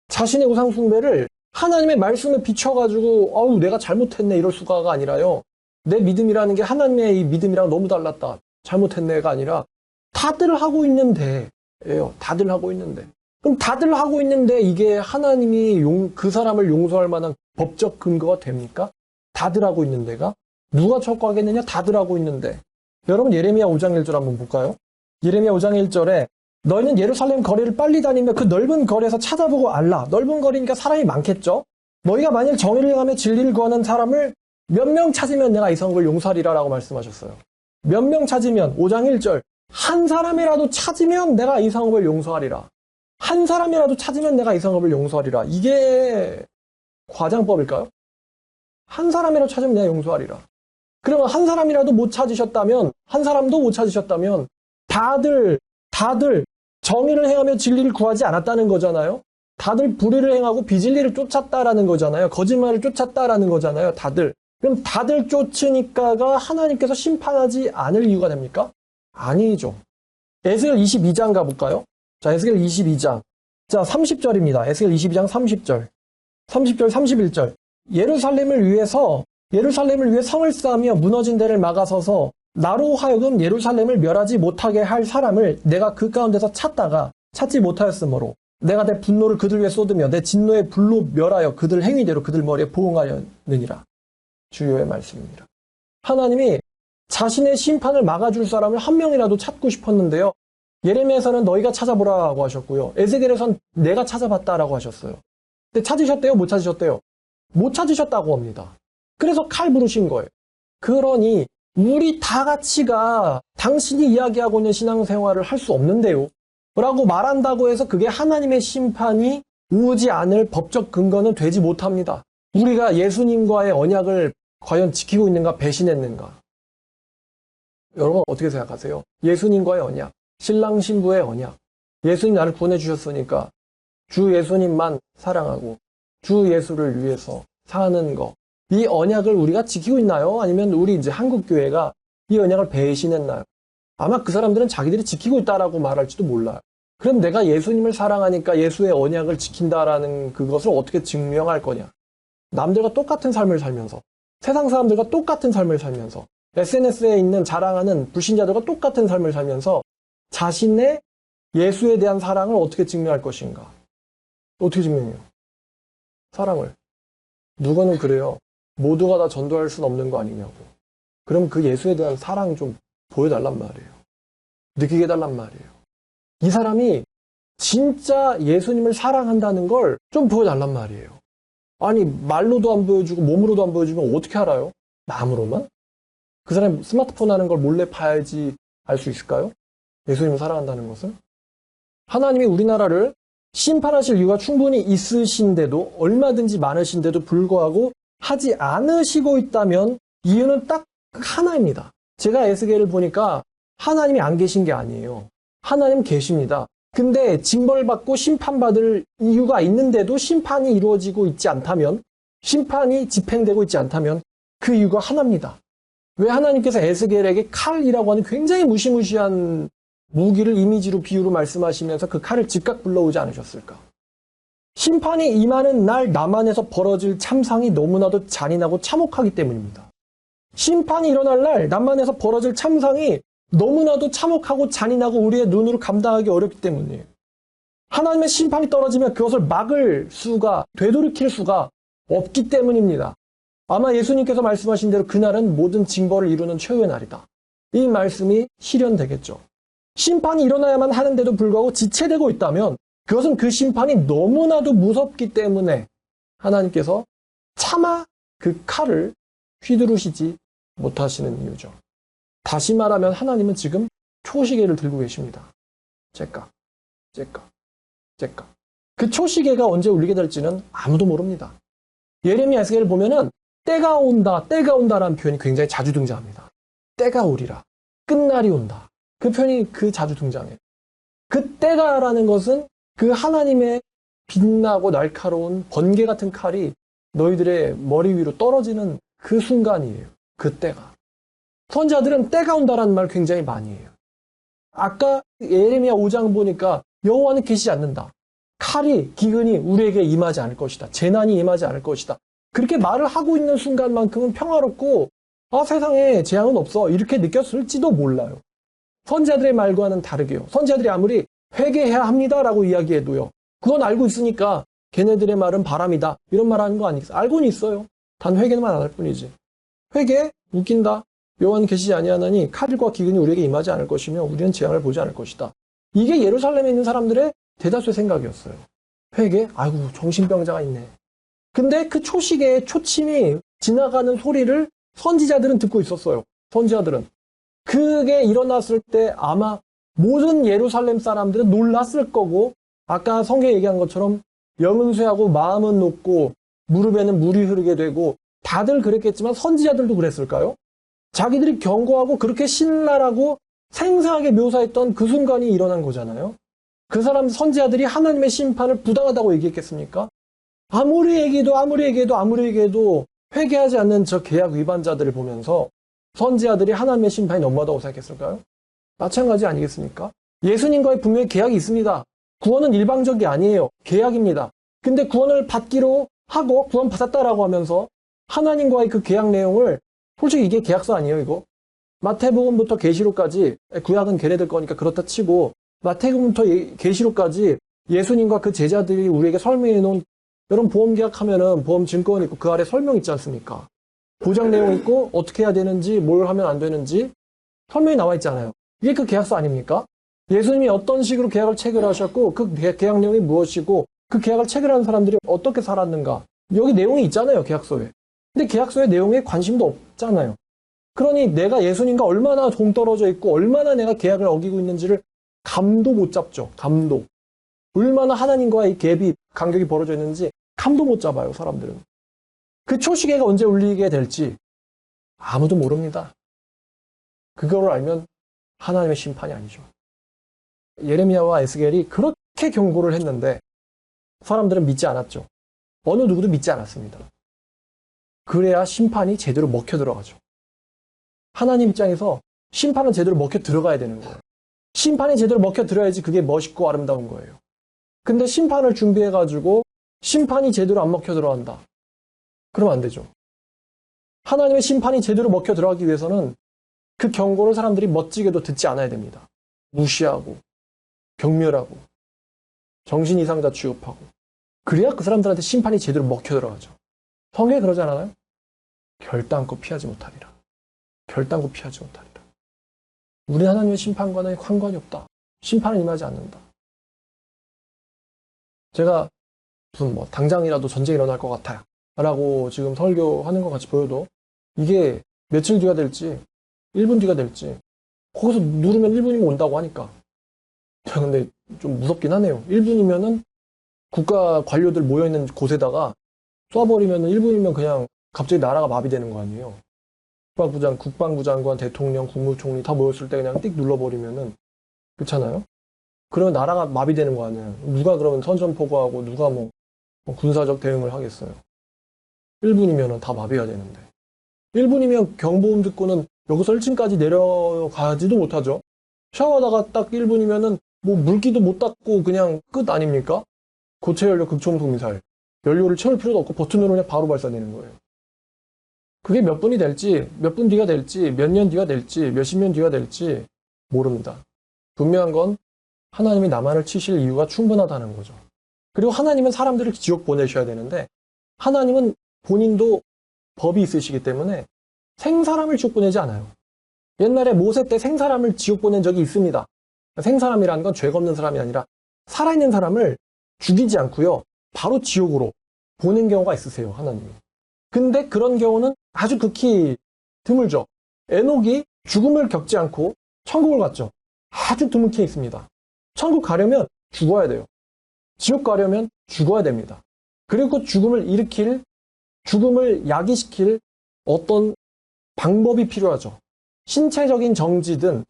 자신의 우상 숭배를 하나님의 말씀에 비춰가지고 아우 내가 잘못했네 이럴 수가가 아니라요. 내 믿음이라는 게 하나님의 이 믿음이랑 너무 달랐다. 잘못했네가 아니라 다들 하고 있는데예요. 다들 하고 있는데. 그럼 다들 하고 있는데 이게 하나님이 그 사람을 용서할 만한 법적 근거가 됩니까? 다들 하고 있는 데가? 누가 천국 가겠느냐? 다들 하고 있는데. 여러분 예레미야 5장 1절 한번 볼까요? 예레미야 5장 1절에 너희는 예루살렘 거리를 빨리 다니며 그 넓은 거리에서 찾아보고 알라. 넓은 거리니까 사람이 많겠죠? 너희가 만일 정의를 행하며 진리를 구하는 사람을 몇 명 찾으면 내가 이 성읍을 용서하리라 라고 말씀하셨어요. 몇 명 찾으면 5장 1절 한 사람이라도 찾으면 내가 이 성읍을 용서하리라. 한 사람이라도 찾으면 내가 이 성읍을 용서하리라. 이게 과장법일까요? 한 사람이라도 찾으면 내가 용서하리라. 그러면 한 사람이라도 못 찾으셨다면, 한 사람도 못 찾으셨다면 다들 정의를 행하며 진리를 구하지 않았다는 거잖아요. 다들 불의를 행하고 비진리를 쫓았다라는 거잖아요. 거짓말을 쫓았다라는 거잖아요. 다들. 그럼 다들 쫓으니까가 하나님께서 심판하지 않을 이유가 됩니까? 아니죠. 에스겔 22장 가볼까요? 자, 에스겔 22장. 자, 30절입니다. 에스겔 22장 30절. 30절, 31절. 예루살렘을 위해 성을 쌓으며 무너진 데를 막아서서 나로 하여금 예루살렘을 멸하지 못하게 할 사람을 내가 그 가운데서 찾다가 찾지 못하였으므로 내가 내 분노를 그들 위에 쏟으며 내 진노의 불로 멸하여 그들 행위대로 그들 머리에 보응하려느니라. 주요의 말씀입니다. 하나님이 자신의 심판을 막아줄 사람을 한 명이라도 찾고 싶었는데요. 예레미야에서는 너희가 찾아보라고 하셨고요. 에스겔에서는 내가 찾아봤다라고 하셨어요. 근데 찾으셨대요? 못 찾으셨대요? 못 찾으셨다고 합니다. 그래서 칼 부르신 거예요. 그러니 우리 다 같이가 당신이 이야기하고 있는 신앙생활을 할 수 없는데요. 라고 말한다고 해서 그게 하나님의 심판이 오지 않을 법적 근거는 되지 못합니다. 우리가 예수님과의 언약을 과연 지키고 있는가 배신했는가? 여러분 어떻게 생각하세요? 예수님과의 언약, 신랑 신부의 언약. 예수님 나를 구원해 주셨으니까 주 예수님만 사랑하고 주 예수를 위해서 사는 거. 이 언약을 우리가 지키고 있나요? 아니면 우리 이제 한국교회가 이 언약을 배신했나요? 아마 그 사람들은 자기들이 지키고 있다라고 말할지도 몰라요. 그럼 내가 예수님을 사랑하니까 예수의 언약을 지킨다라는 그것을 어떻게 증명할 거냐? 남들과 똑같은 삶을 살면서, 세상 사람들과 똑같은 삶을 살면서, SNS에 있는 자랑하는 불신자들과 똑같은 삶을 살면서 자신의 예수에 대한 사랑을 어떻게 증명할 것인가? 어떻게 증명해요? 사랑을. 누구는 그래요. 모두가 다 전도할 수는 없는 거 아니냐고. 그럼 그 예수에 대한 사랑 좀 보여달란 말이에요. 느끼게 해달란 말이에요. 이 사람이 진짜 예수님을 사랑한다는 걸 좀 보여달란 말이에요. 아니 말로도 안 보여주고 몸으로도 안 보여주면 어떻게 알아요? 마음으로만? 그 사람이 스마트폰 하는 걸 몰래 봐야지 알 수 있을까요? 예수님을 사랑한다는 것을? 하나님이 우리나라를 심판하실 이유가 충분히 있으신데도 얼마든지 많으신데도 불구하고 하지 않으시고 있다면 이유는 딱 하나입니다. 제가 에스겔을 보니까 하나님이 안 계신 게 아니에요. 하나님 계십니다. 근데 징벌받고 심판받을 이유가 있는데도 심판이 이루어지고 있지 않다면, 심판이 집행되고 있지 않다면 그 이유가 하나입니다. 왜 하나님께서 에스겔에게 칼이라고 하는 굉장히 무시무시한 무기를 이미지로 비유로 말씀하시면서 그 칼을 즉각 불러오지 않으셨을까? 심판이 임하는 날 남한에서 벌어질 참상이 너무나도 잔인하고 참혹하기 때문입니다. 심판이 일어날 날 남한에서 벌어질 참상이 너무나도 참혹하고 잔인하고 우리의 눈으로 감당하기 어렵기 때문이에요. 하나님의 심판이 떨어지면 그것을 막을 수가, 되돌이킬 수가 없기 때문입니다. 아마 예수님께서 말씀하신 대로 그날은 모든 징벌을 이루는 최후의 날이다. 이 말씀이 실현되겠죠. 심판이 일어나야만 하는데도 불구하고 지체되고 있다면 그것은 그 심판이 너무나도 무섭기 때문에 하나님께서 차마 그 칼을 휘두르시지 못하시는 이유죠. 다시 말하면 하나님은 지금 초시계를 들고 계십니다. 째깍, 째깍, 째깍. 그 초시계가 언제 울리게 될지는 아무도 모릅니다. 예레미야 에스겔을 보면은 때가 온다라는 표현이 굉장히 자주 등장합니다. 때가 오리라, 끝날이 온다. 그 표현이 자주 등장해요. 그 때가라는 것은 그 하나님의 빛나고 날카로운 번개 같은 칼이 너희들의 머리 위로 떨어지는 그 순간이에요. 그 때가. 선지자들은 때가 온다라는 말을 굉장히 많이 해요. 아까 예레미야 5장 보니까 여호와는 계시지 않는다. 칼이, 기근이 우리에게 임하지 않을 것이다. 재난이 임하지 않을 것이다. 그렇게 말을 하고 있는 순간만큼은 평화롭고 세상에 재앙은 없어 이렇게 느꼈을지도 몰라요. 선지자들의 말과는 다르게요. 선지자들이 아무리 회개해야 합니다라고 이야기해도요. 그건 알고 있으니까 걔네들의 말은 바람이다. 이런 말 하는 거 아니겠어요? 알고는 있어요. 단 회개만 안 할 뿐이지. 회개? 웃긴다. 여호와는 계시지 아니하나니 칼과 기근이 우리에게 임하지 않을 것이며 우리는 재앙을 보지 않을 것이다. 이게 예루살렘에 있는 사람들의 대다수의 생각이었어요. 회개? 아이고 정신병자가 있네. 근데 그 초시계의 초침이 지나가는 소리를 선지자들은 듣고 있었어요. 선지자들은. 그게 일어났을 때 아마 모든 예루살렘 사람들은 놀랐을 거고 아까 성경에 얘기한 것처럼 영은 쇠하고 마음은 높고 무릎에는 물이 흐르게 되고 다들 그랬겠지만 선지자들도 그랬을까요? 자기들이 경고하고 그렇게 신랄하고 생생하게 묘사했던 그 순간이 일어난 거잖아요. 그 사람 선지자들이 하나님의 심판을 부당하다고 얘기했겠습니까? 아무리 얘기해도 회개하지 않는 저 계약 위반자들을 보면서 선지자들이 하나님의 심판이 너무하다고 생각했을까요? 마찬가지 아니겠습니까? 예수님과의 분명히 계약이 있습니다. 구원은 일방적이 아니에요. 계약입니다. 근데 구원을 받기로 하고 구원 받았다라고 하면서 하나님과의 그 계약 내용을 솔직히 이게 계약서 아니에요, 이거? 마태복음부터 계시록까지 구약은 걔네들 거니까 그렇다 치고 마태복음부터 계시록까지 예수님과 그 제자들이 우리에게 설명해 놓은 여러분 보험 계약하면은 보험 증권 있고 그 아래 설명 있지 않습니까? 보장 내용 있고 어떻게 해야 되는지 뭘 하면 안 되는지 설명이 나와 있잖아요. 이게 그 계약서 아닙니까? 예수님이 어떤 식으로 계약을 체결하셨고 그 계약 내용이 무엇이고 그 계약을 체결한 사람들이 어떻게 살았는가 여기 내용이 있잖아요. 계약서에. 근데 계약서의 내용에 관심도 없잖아요. 그러니 내가 예수님과 얼마나 동떨어져 있고 얼마나 내가 계약을 어기고 있는지를 감도 못 잡죠. 감도. 얼마나 하나님과의 갭이 간격이 벌어져 있는지 감도 못 잡아요. 사람들은. 그 초시계가 언제 울리게 될지 아무도 모릅니다. 그거를 알면 하나님의 심판이 아니죠. 예레미야와 에스겔이 그렇게 경고를 했는데 사람들은 믿지 않았죠. 어느 누구도 믿지 않았습니다. 그래야 심판이 제대로 먹혀 들어가죠. 하나님 입장에서 심판은 제대로 먹혀 들어가야 되는 거예요. 심판이 제대로 먹혀 들어야지 그게 멋있고 아름다운 거예요. 근데 심판을 준비해가지고 심판이 제대로 안 먹혀 들어간다. 그러면 안 되죠. 하나님의 심판이 제대로 먹혀 들어가기 위해서는 그 경고를 사람들이 멋지게도 듣지 않아야 됩니다. 무시하고 경멸하고 정신 이상자 취급하고 그래야 그 사람들한테 심판이 제대로 먹혀 들어가죠. 성경에 그러지 않아요? 결단코 피하지 못하리라. 결단코 피하지 못하리라. 우리 하나님의 심판과는 상관이 없다. 심판은 임하지 않는다. 제가 무슨 당장이라도 전쟁이 일어날 것 같아요. 라고 지금 설교하는 것 같이 보여도 이게 며칠 뒤가 될지 1분 뒤가 될지 거기서 누르면 1분이면 온다고 하니까 근데 좀 무섭긴 하네요. 1분이면은 국가 관료들 모여있는 곳에다가 쏴버리면 1분이면 그냥 갑자기 나라가 마비되는 거 아니에요. 국방부 장관, 대통령, 국무총리 다 모였을 때 그냥 띡 눌러버리면은 그렇잖아요. 그러면 나라가 마비되는 거 아니에요. 누가 그러면 선전포고하고 누가 군사적 대응을 하겠어요. 1분이면 다 마비가 되는데 1분이면 경보음 듣고는 여기서 1층까지 내려가지도 못하죠. 샤워하다가 딱 1분이면은 물기도 못 닦고 그냥 끝 아닙니까? 고체연료 극초음속 미사일. 연료를 채울 필요도 없고 버튼으로 그냥 바로 발사되는 거예요. 그게 몇 분이 될지, 몇 분 뒤가 될지, 몇 년 뒤가 될지, 몇십 년 뒤가 될지 모릅니다. 분명한 건 하나님이 나만을 치실 이유가 충분하다는 거죠. 그리고 하나님은 사람들을 지옥 보내셔야 되는데 하나님은 본인도 법이 있으시기 때문에 생사람을 지옥 보내지 않아요. 옛날에 모세 때 생사람을 지옥 보낸 적이 있습니다. 생사람이라는 건 죄가 없는 사람이 아니라 살아있는 사람을 죽이지 않고요. 바로 지옥으로 보낸 경우가 있으세요. 하나님이. 근데 그런 경우는 아주 극히 드물죠. 에녹이 죽음을 겪지 않고 천국을 갔죠. 아주 드물게 있습니다. 천국 가려면 죽어야 돼요. 지옥 가려면 죽어야 됩니다. 그리고 그 죽음을 야기시킬 어떤 방법이 필요하죠. 신체적인 정지든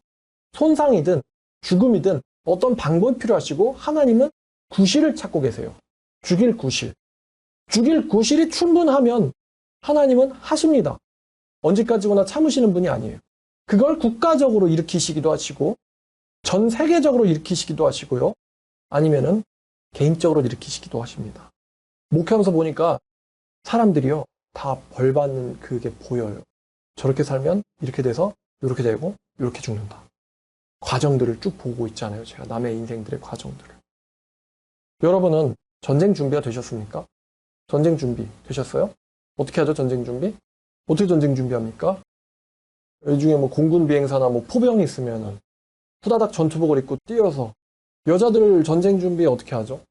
손상이든 죽음이든 어떤 방법이 필요하시고 하나님은 구실을 찾고 계세요. 죽일 구실. 죽일 구실이 충분하면 하나님은 하십니다. 언제까지거나 참으시는 분이 아니에요. 그걸 국가적으로 일으키시기도 하시고 전 세계적으로 일으키시기도 하시고요. 아니면은 개인적으로 일으키시기도 하십니다. 목회하면서 보니까 사람들이요. 다 벌받는 그게 보여요. 저렇게 살면 이렇게 돼서 이렇게 되고 이렇게 죽는다. 과정들을 쭉 보고 있잖아요. 제가 남의 인생들의 과정들을. 여러분은 전쟁 준비가 되셨습니까? 전쟁 준비 되셨어요? 어떻게 하죠? 전쟁 준비? 어떻게 전쟁 준비합니까? 이 중에 공군 비행사나 포병이 있으면은 후다닥 전투복을 입고 뛰어서 여자들 전쟁 준비 어떻게 하죠?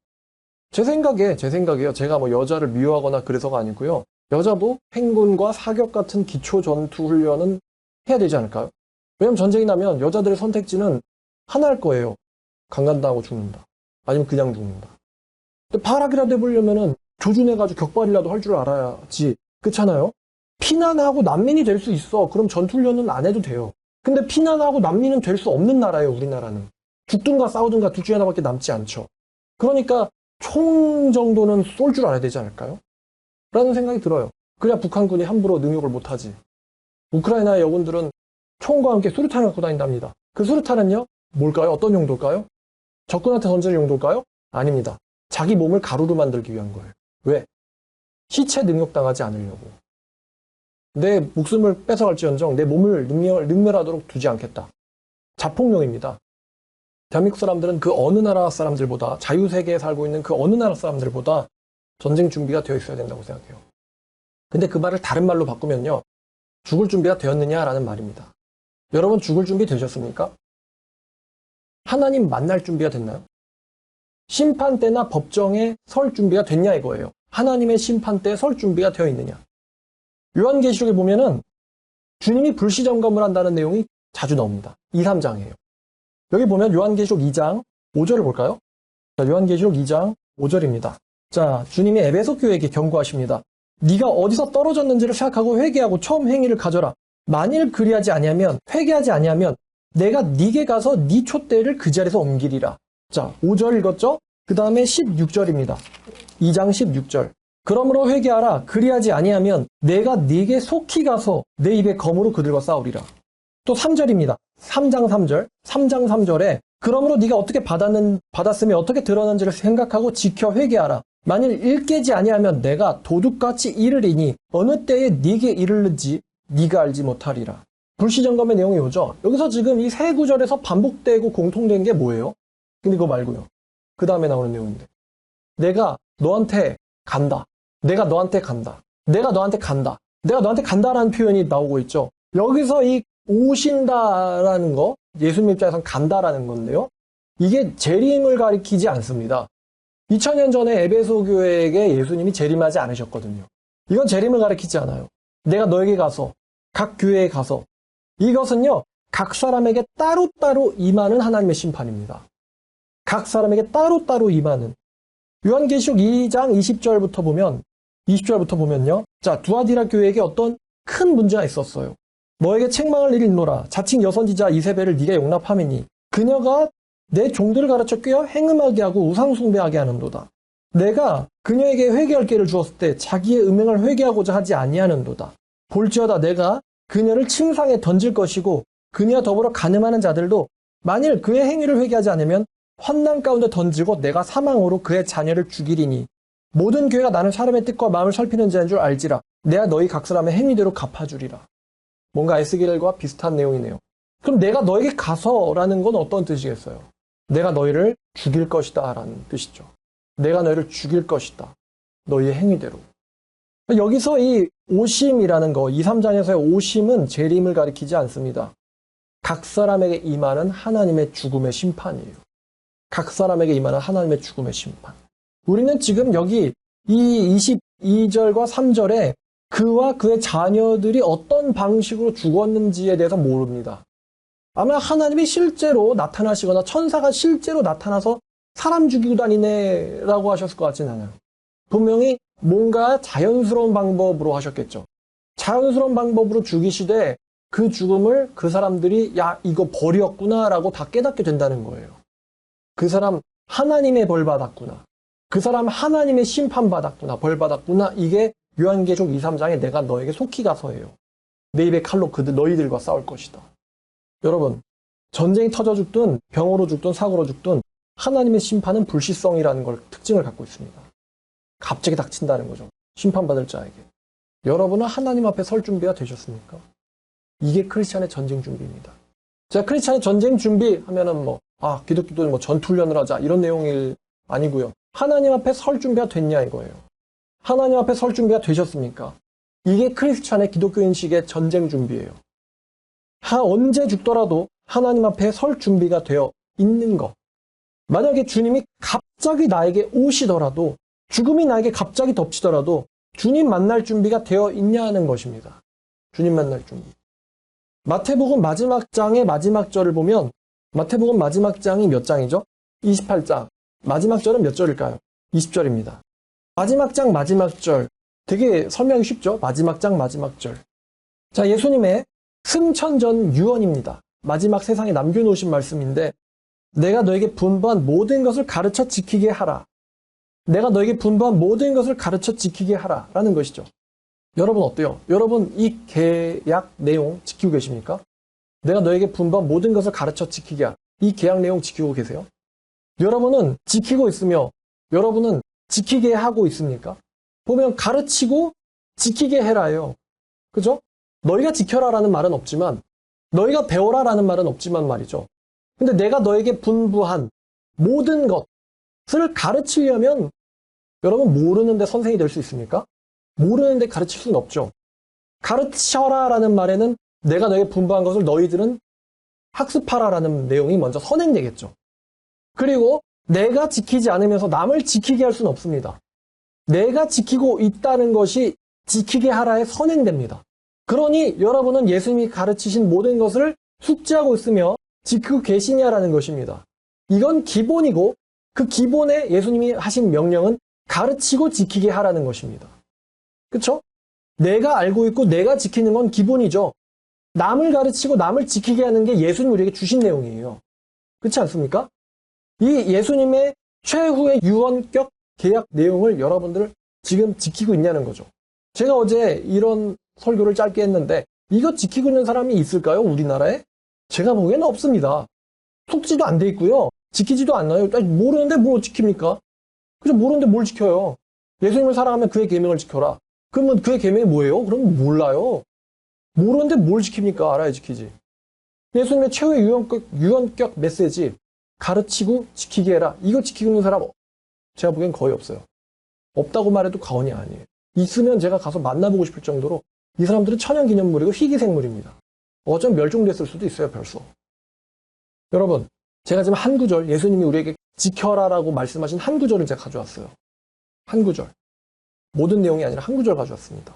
제 생각에요. 제가 여자를 미워하거나 그래서가 아니고요. 여자도 행군과 사격 같은 기초 전투 훈련은 해야 되지 않을까요? 왜냐면 전쟁이 나면 여자들의 선택지는 하나일 거예요. 강간당하고 죽는다. 아니면 그냥 죽는다. 근데 발악이라도 해보려면은 조준해가지고 격발이라도 할 줄 알아야지. 그렇잖아요? 피난하고 난민이 될 수 있어. 그럼 전투훈련은 안 해도 돼요. 근데 피난하고 난민은 될 수 없는 나라예요. 우리나라는. 죽든가 싸우든가 둘 중에 하나밖에 남지 않죠. 그러니까 총 정도는 쏠 줄 알아야 되지 않을까요? 라는 생각이 들어요. 그래야 북한군이 함부로 능욕을 못하지. 우크라이나의 여군들은 총과 함께 수류탄을 갖고 다닌답니다. 그 수류탄은요? 뭘까요? 어떤 용도일까요? 적군한테 던질 용도일까요? 아닙니다. 자기 몸을 가루로 만들기 위한 거예요. 왜? 시체 능욕당하지 않으려고. 내 목숨을 뺏어갈지언정 내 몸을 능멸하도록 두지 않겠다. 자폭용입니다. 대한민국 사람들은 그 어느 나라 사람들보다, 자유세계에 살고 있는 그 어느 나라 사람들보다 전쟁 준비가 되어 있어야 된다고 생각해요. 근데 그 말을 다른 말로 바꾸면요. 죽을 준비가 되었느냐라는 말입니다. 여러분 죽을 준비 되셨습니까? 하나님 만날 준비가 됐나요? 심판대나 법정에 설 준비가 됐냐 이거예요. 하나님의 심판대에 설 준비가 되어 있느냐. 요한계시록에 보면은 주님이 불시점검을 한다는 내용이 자주 나옵니다. 2, 3장이에요. 여기 보면 요한계시록 2장 5절을 볼까요? 자, 요한계시록 2장 5절입니다. 자, 주님이 에베소 교회에게 경고하십니다. 네가 어디서 떨어졌는지를 생각하고 회개하고 처음 행위를 가져라. 만일 그리하지 아니하면, 회개하지 아니하면 내가 네게 가서 네 촛대를 그 자리에서 옮기리라. 자, 5절 읽었죠? 그 다음에 16절입니다. 2장 16절. 그러므로 회개하라. 그리하지 아니하면 내가 네게 속히 가서 내 입에 검으로 그들과 싸우리라. 또 3절입니다. 3장 3절. 3장 3절에 그러므로 네가 어떻게 받았으면 어떻게 들었는지를 생각하고 지켜 회개하라. 만일 일깨지 아니하면 내가 도둑같이 이르리니 어느 때에 네게 이르는지 네가 알지 못하리라. 불시점검의 내용이 오죠. 여기서 지금 이 세 구절에서 반복되고 공통된 게 뭐예요? 근데 그거 말고요. 그 다음에 나오는 내용인데. 내가 너한테 간다. 내가 너한테 간다. 내가 너한테 간다. 내가 너한테 간다라는 표현이 나오고 있죠. 여기서 이 오신다라는 거, 예수님 입장에서는 간다라는 건데요. 이게 재림을 가리키지 않습니다. 2000년 전에 에베소 교회에게 예수님이 재림하지 않으셨거든요. 이건 재림을 가리키지 않아요. 내가 너에게 가서, 각 교회에 가서, 이것은요, 각 사람에게 따로따로 임하는 하나님의 심판입니다. 각 사람에게 따로따로 임하는. 요한계시록 2장 20절부터 보면요. 자, 두아디라 교회에게 어떤 큰 문제가 있었어요. 너에게 책망을 일노라. 자칭 여선지자 이세벨을 네가 용납하매니 그녀가 내 종들을 가르쳐 꿰어 행음하게 하고 우상 숭배하게 하는도다. 내가 그녀에게 회개할 기회를 주었을 때 자기의 음행을 회개하고자 하지 아니하는도다. 볼지어다 내가 그녀를 침상에 던질 것이고 그녀와 더불어 간음하는 자들도 만일 그의 행위를 회개하지 않으면 환난 가운데 던지고 내가 사망으로 그의 자녀를 죽이리니 모든 교회가 나는 사람의 뜻과 마음을 살피는 자인 줄 알지라. 내가 너희 각 사람의 행위대로 갚아주리라. 뭔가 에스겔과 비슷한 내용이네요. 그럼 내가 너에게 가서라는 건 어떤 뜻이겠어요? 내가 너희를 죽일 것이다 라는 뜻이죠. 내가 너희를 죽일 것이다. 너희의 행위대로. 여기서 이 오심이라는 거, 2, 3장에서의 오심은 재림을 가리키지 않습니다. 각 사람에게 임하는 하나님의 죽음의 심판이에요. 각 사람에게 임하는 하나님의 죽음의 심판. 우리는 지금 여기 이 22절과 3절에 그와 그의 자녀들이 어떤 방식으로 죽었는지에 대해서 모릅니다. 아마 하나님이 실제로 나타나시거나 천사가 실제로 나타나서 사람 죽이고 다니네라고 하셨을 것 같진 않아요. 분명히 뭔가 자연스러운 방법으로 하셨겠죠. 자연스러운 방법으로 죽이시되 그 죽음을 그 사람들이 야 이거 벌이었구나 라고 다 깨닫게 된다는 거예요. 그 사람 하나님의 벌 받았구나. 그 사람 하나님의 심판 받았구나. 벌 받았구나. 이게 요한계시록 2, 3장에 내가 너에게 속히 가서예요. 내 입에 칼로 너희들과 싸울 것이다. 여러분, 전쟁이 터져 죽든 병으로 죽든 사고로 죽든 하나님의 심판은 불시성이라는 걸 특징을 갖고 있습니다. 갑자기 닥친다는 거죠. 심판받을 자에게. 여러분은 하나님 앞에 설 준비가 되셨습니까? 이게 크리스찬의 전쟁 준비입니다. 제가 크리스찬의 전쟁 준비 하면은 기독교도 전투훈련을 하자 이런 내용이 아니고요. 하나님 앞에 설 준비가 됐냐 이거예요. 하나님 앞에 설 준비가 되셨습니까? 이게 크리스찬의 기독교인식의 전쟁 준비예요. 언제 죽더라도 하나님 앞에 설 준비가 되어 있는 것. 만약에 주님이 갑자기 나에게 오시더라도 죽음이 나에게 갑자기 덮치더라도 주님 만날 준비가 되어 있냐 하는 것입니다. 주님 만날 준비. 마태복음 마지막 장의 마지막 절을 보면 마태복음 마지막 장이 몇 장이죠? 28장. 마지막 절은 몇 절일까요? 20절입니다. 마지막 장 마지막 절. 되게 설명이 쉽죠? 마지막 장 마지막 절. 자, 예수님의 승천전 유언입니다. 마지막 세상에 남겨놓으신 말씀인데 내가 너에게 분부한 모든 것을 가르쳐 지키게 하라. 내가 너에게 분부한 모든 것을 가르쳐 지키게 하라. 라는 것이죠. 여러분 어때요? 여러분 이 계약 내용 지키고 계십니까? 내가 너에게 분부한 모든 것을 가르쳐 지키게 하라. 이 계약 내용 지키고 계세요? 여러분은 지키고 있으며 여러분은 지키게 하고 있습니까? 보면 가르치고 지키게 해라예요. 그죠? 너희가 지켜라라는 말은 없지만 너희가 배워라라는 말은 없지만 말이죠. 근데 내가 너에게 분부한 모든 것을 가르치려면 여러분 모르는데 선생이 될 수 있습니까? 모르는데 가르칠 수는 없죠. 가르쳐라라는 말에는 내가 너에게 분부한 것을 너희들은 학습하라라는 내용이 먼저 선행되겠죠. 그리고 내가 지키지 않으면서 남을 지키게 할 수는 없습니다. 내가 지키고 있다는 것이 지키게 하라에 선행됩니다. 그러니 여러분은 예수님이 가르치신 모든 것을 숙지하고 있으며 지키고 계시냐라는 것입니다. 이건 기본이고 그 기본에 예수님이 하신 명령은 가르치고 지키게 하라는 것입니다. 그렇죠? 내가 알고 있고 내가 지키는 건 기본이죠. 남을 가르치고 남을 지키게 하는 게 예수님이 우리에게 주신 내용이에요. 그렇지 않습니까? 이 예수님의 최후의 유언격 계약 내용을 여러분들 지금 지키고 있냐는 거죠. 제가 어제 이런 설교를 짧게 했는데 이거 지키고 있는 사람이 있을까요? 우리나라에? 제가 보기에는 없습니다. 속지도 안 돼 있고요. 지키지도 않나요? 모르는데 뭘 지킵니까? 그죠? 모르는데 뭘 지켜요? 예수님을 사랑하면 그의 계명을 지켜라. 그러면 그의 계명이 뭐예요? 그럼 몰라요. 모르는데 뭘 지킵니까? 알아야 지키지. 예수님의 최후의 유언격 메시지 가르치고 지키게 해라. 이거 지키고 있는 사람 제가 보기엔 거의 없어요. 없다고 말해도 과언이 아니에요. 있으면 제가 가서 만나보고 싶을 정도로 이 사람들은 천연기념물이고 희귀생물입니다. 어쩜 멸종됐을 수도 있어요, 벌써. 여러분, 제가 지금 한 구절, 예수님이 우리에게 지켜라라고 말씀하신 한 구절을 제가 가져왔어요. 한 구절. 모든 내용이 아니라 한 구절 가져왔습니다.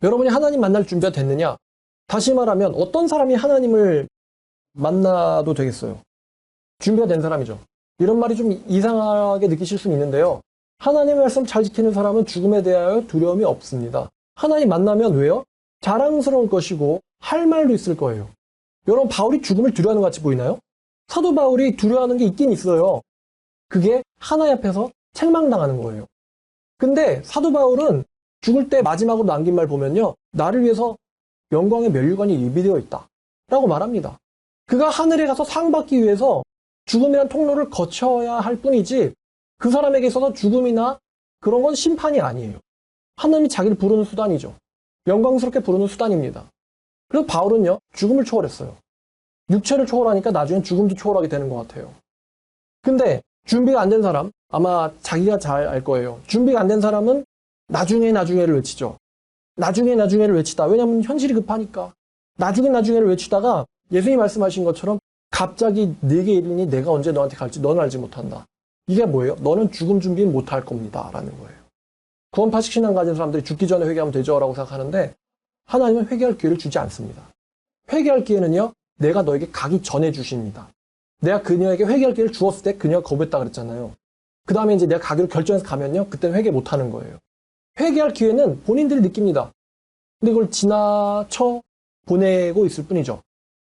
여러분이 하나님 만날 준비가 됐느냐? 다시 말하면 어떤 사람이 하나님을 만나도 되겠어요? 준비가 된 사람이죠. 이런 말이 좀 이상하게 느끼실 수는 있는데요. 하나님의 말씀 잘 지키는 사람은 죽음에 대하여 두려움이 없습니다. 하나님 만나면 왜요? 자랑스러울 것이고 할 말도 있을 거예요. 여러분 바울이 죽음을 두려워하는 것 같이 보이나요? 사도 바울이 두려워하는 게 있긴 있어요. 그게 하나님 앞에서 책망당하는 거예요. 근데 사도 바울은 죽을 때 마지막으로 남긴 말 보면요. 나를 위해서 영광의 면류관이 예비되어 있다. 라고 말합니다. 그가 하늘에 가서 상 받기 위해서 죽음이란 통로를 거쳐야 할 뿐이지 그 사람에게 있어서 죽음이나 그런 건 심판이 아니에요. 하나님이 자기를 부르는 수단이죠. 영광스럽게 부르는 수단입니다. 그래서 바울은요. 죽음을 초월했어요. 육체를 초월하니까 나중엔 죽음도 초월하게 되는 것 같아요. 근데 준비가 안 된 사람 아마 자기가 잘 알 거예요. 준비가 안 된 사람은 나중에를 외치죠. 나중에를 외치다. 왜냐하면 현실이 급하니까. 나중에를 외치다가 예수님이 말씀하신 것처럼 갑자기 네게 이르니 내가 언제 너한테 갈지 너는 알지 못한다. 이게 뭐예요? 너는 죽음 준비는 못할 겁니다. 라는 거예요. 구원파식 신앙 가진 사람들이 죽기 전에 회개하면 되죠. 라고 생각하는데 하나님은 회개할 기회를 주지 않습니다. 회개할 기회는요. 내가 너에게 가기 전에 주십니다. 내가 그녀에게 회개할 기회를 주었을 때 그녀가 거부했다 그랬잖아요. 그 다음에 이제 내가 가기로 결정해서 가면요. 그때는 회개 못하는 거예요. 회개할 기회는 본인들이 느낍니다. 근데 그걸 지나쳐 보내고 있을 뿐이죠.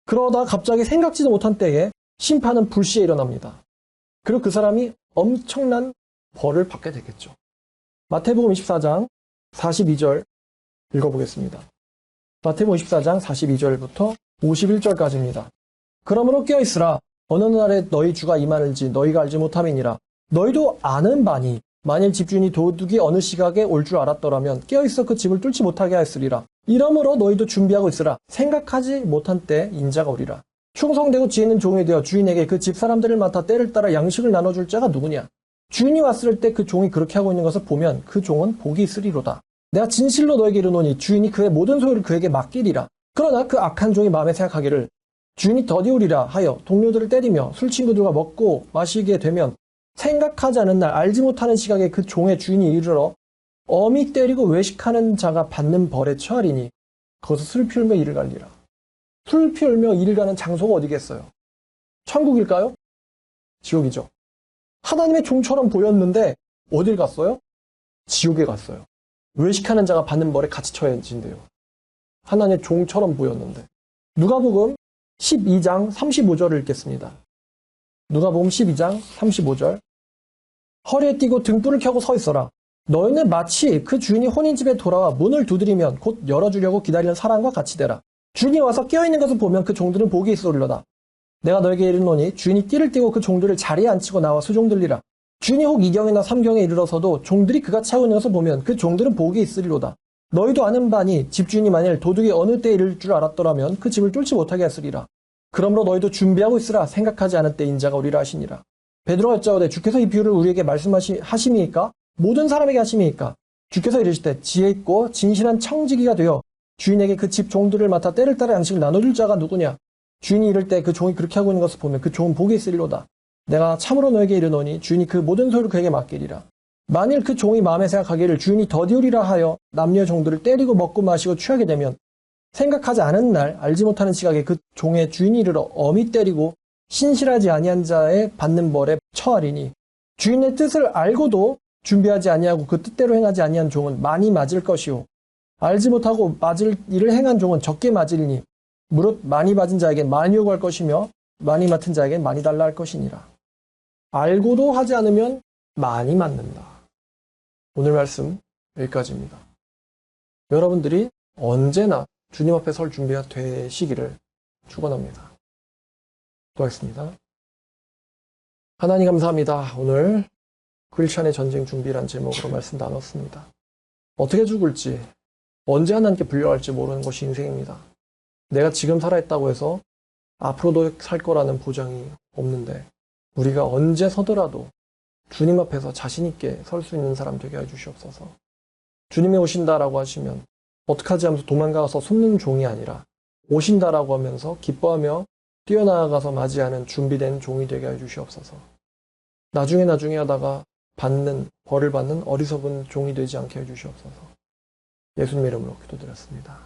그러다 갑자기 생각지도 못한 때에 심판은 불시에 일어납니다. 그리고 그 사람이 엄청난 벌을 받게 되겠죠. 마태복음 24장 42절 읽어보겠습니다. 마태복음 24장 42절부터 51절까지입니다. 그러므로 깨어있으라. 어느 날에 너희 주가 임하는지 너희가 알지 못함이니라. 너희도 아는 바니 만일 집주인이 도둑이 어느 시각에 올 줄 알았더라면 깨어있어 그 집을 뚫지 못하게 하였으리라. 이러므로 너희도 준비하고 있으라. 생각하지 못한 때 인자가 오리라. 충성되고 지혜 있는 종이 되어 주인에게 그 집 사람들을 맡아 때를 따라 양식을 나눠줄 자가 누구냐? 주인이 왔을 때 그 종이 그렇게 하고 있는 것을 보면 그 종은 복이 있으리로다. 내가 진실로 너에게 이르노니 주인이 그의 모든 소유를 그에게 맡기리라. 그러나 그 악한 종이 마음에 생각하기를 주인이 더디오리라 하여 동료들을 때리며 술 친구들과 먹고 마시게 되면 생각하지 않은 날 알지 못하는 시각에 그 종의 주인이 이르러 엄히 때리고 외식하는 자가 받는 벌에 처하리니 거기서 슬피 울며 이를 갈리라. 슬피 울며 이를 가는 장소가 어디겠어요? 천국일까요? 지옥이죠. 하나님의 종처럼 보였는데 어딜 갔어요? 지옥에 갔어요. 외식하는 자가 받는 벌에 같이 처해진대요. 하나님의 종처럼 보였는데. 누가복음 12장 35절을 읽겠습니다. 누가복음 12장 35절. 허리에 띠고 등불을 켜고 서 있어라. 너희는 마치 그 주인이 혼인집에 돌아와 문을 두드리면 곧 열어주려고 기다리는 사람과 같이 되라. 주인이 와서 깨어있는 것을 보면 그 종들은 복이 있으리로다. 내가 너에게 이르노니 주인이 띠를 띠고 그 종들을 자리에 앉히고 나와 수종들리라. 주인이 혹 2경이나 3경에 이르러서도 종들이 그가 차고 있는 것을 보면 그 종들은 복이 있으리로다. 너희도 아는 바니 집주인이 만일 도둑이 어느 때에 이를 줄 알았더라면 그 집을 뚫지 못하게 했으리라. 그러므로 너희도 준비하고 있으라. 생각하지 않은 때 인자가 오리라 하시니라. 베드로가 여짜오되 주께서 이 비유를 우리에게 말씀하심이니까 모든 사람에게 하심이니까. 주께서 이르시되 지혜 있고 진실한 청지기가 되어 주인에게 그 집 종들을 맡아 때를 따라 양식을 나눠줄 자가 누구냐. 주인이 이를 때 그 종이 그렇게 하고 있는 것을 보면 그 종은 복이 있으리로다. 내가 참으로 너에게 이르노니 주인이 그 모든 소유를 그에게 맡기리라. 만일 그 종이 마음에 생각하기를 주인이 더디우리라 하여 남녀 종들을 때리고 먹고 마시고 취하게 되면 생각하지 않은 날 알지 못하는 시각에 그 종의 주인이 이르러 엄히 때리고 신실하지 아니한 자의 받는 벌에 처하리니 주인의 뜻을 알고도 준비하지 아니하고 그 뜻대로 행하지 아니한 종은 많이 맞을 것이요 알지 못하고 맞을 일을 행한 종은 적게 맞으리니 무릇 많이 맞은 자에겐 많이 요구할 것이며 많이 맡은 자에겐 많이 달라 할 것이니라. 알고도 하지 않으면 많이 맞는다. 오늘 말씀 여기까지입니다. 여러분들이 언제나 주님 앞에 설 준비가 되시기를 축원합니다. 기도하겠습니다. 하나님 감사합니다. 오늘 크리스천의 전쟁 준비란 제목으로 말씀 나눴습니다. 어떻게 죽을지, 언제 하나님께 불려갈지 모르는 것이 인생입니다. 내가 지금 살아있다고 해서 앞으로도 살 거라는 보장이 없는데 우리가 언제 서더라도 주님 앞에서 자신 있게 설 수 있는 사람 되게 해주시옵소서. 주님이 오신다라고 하시면 어떡하지 하면서 도망가서 숨는 종이 아니라 오신다라고 하면서 기뻐하며 뛰어나가서 맞이하는 준비된 종이 되게 해주시옵소서. 나중에 하다가 벌을 받는 어리석은 종이 되지 않게 해주시옵소서. 예수님 이름으로 기도드렸습니다.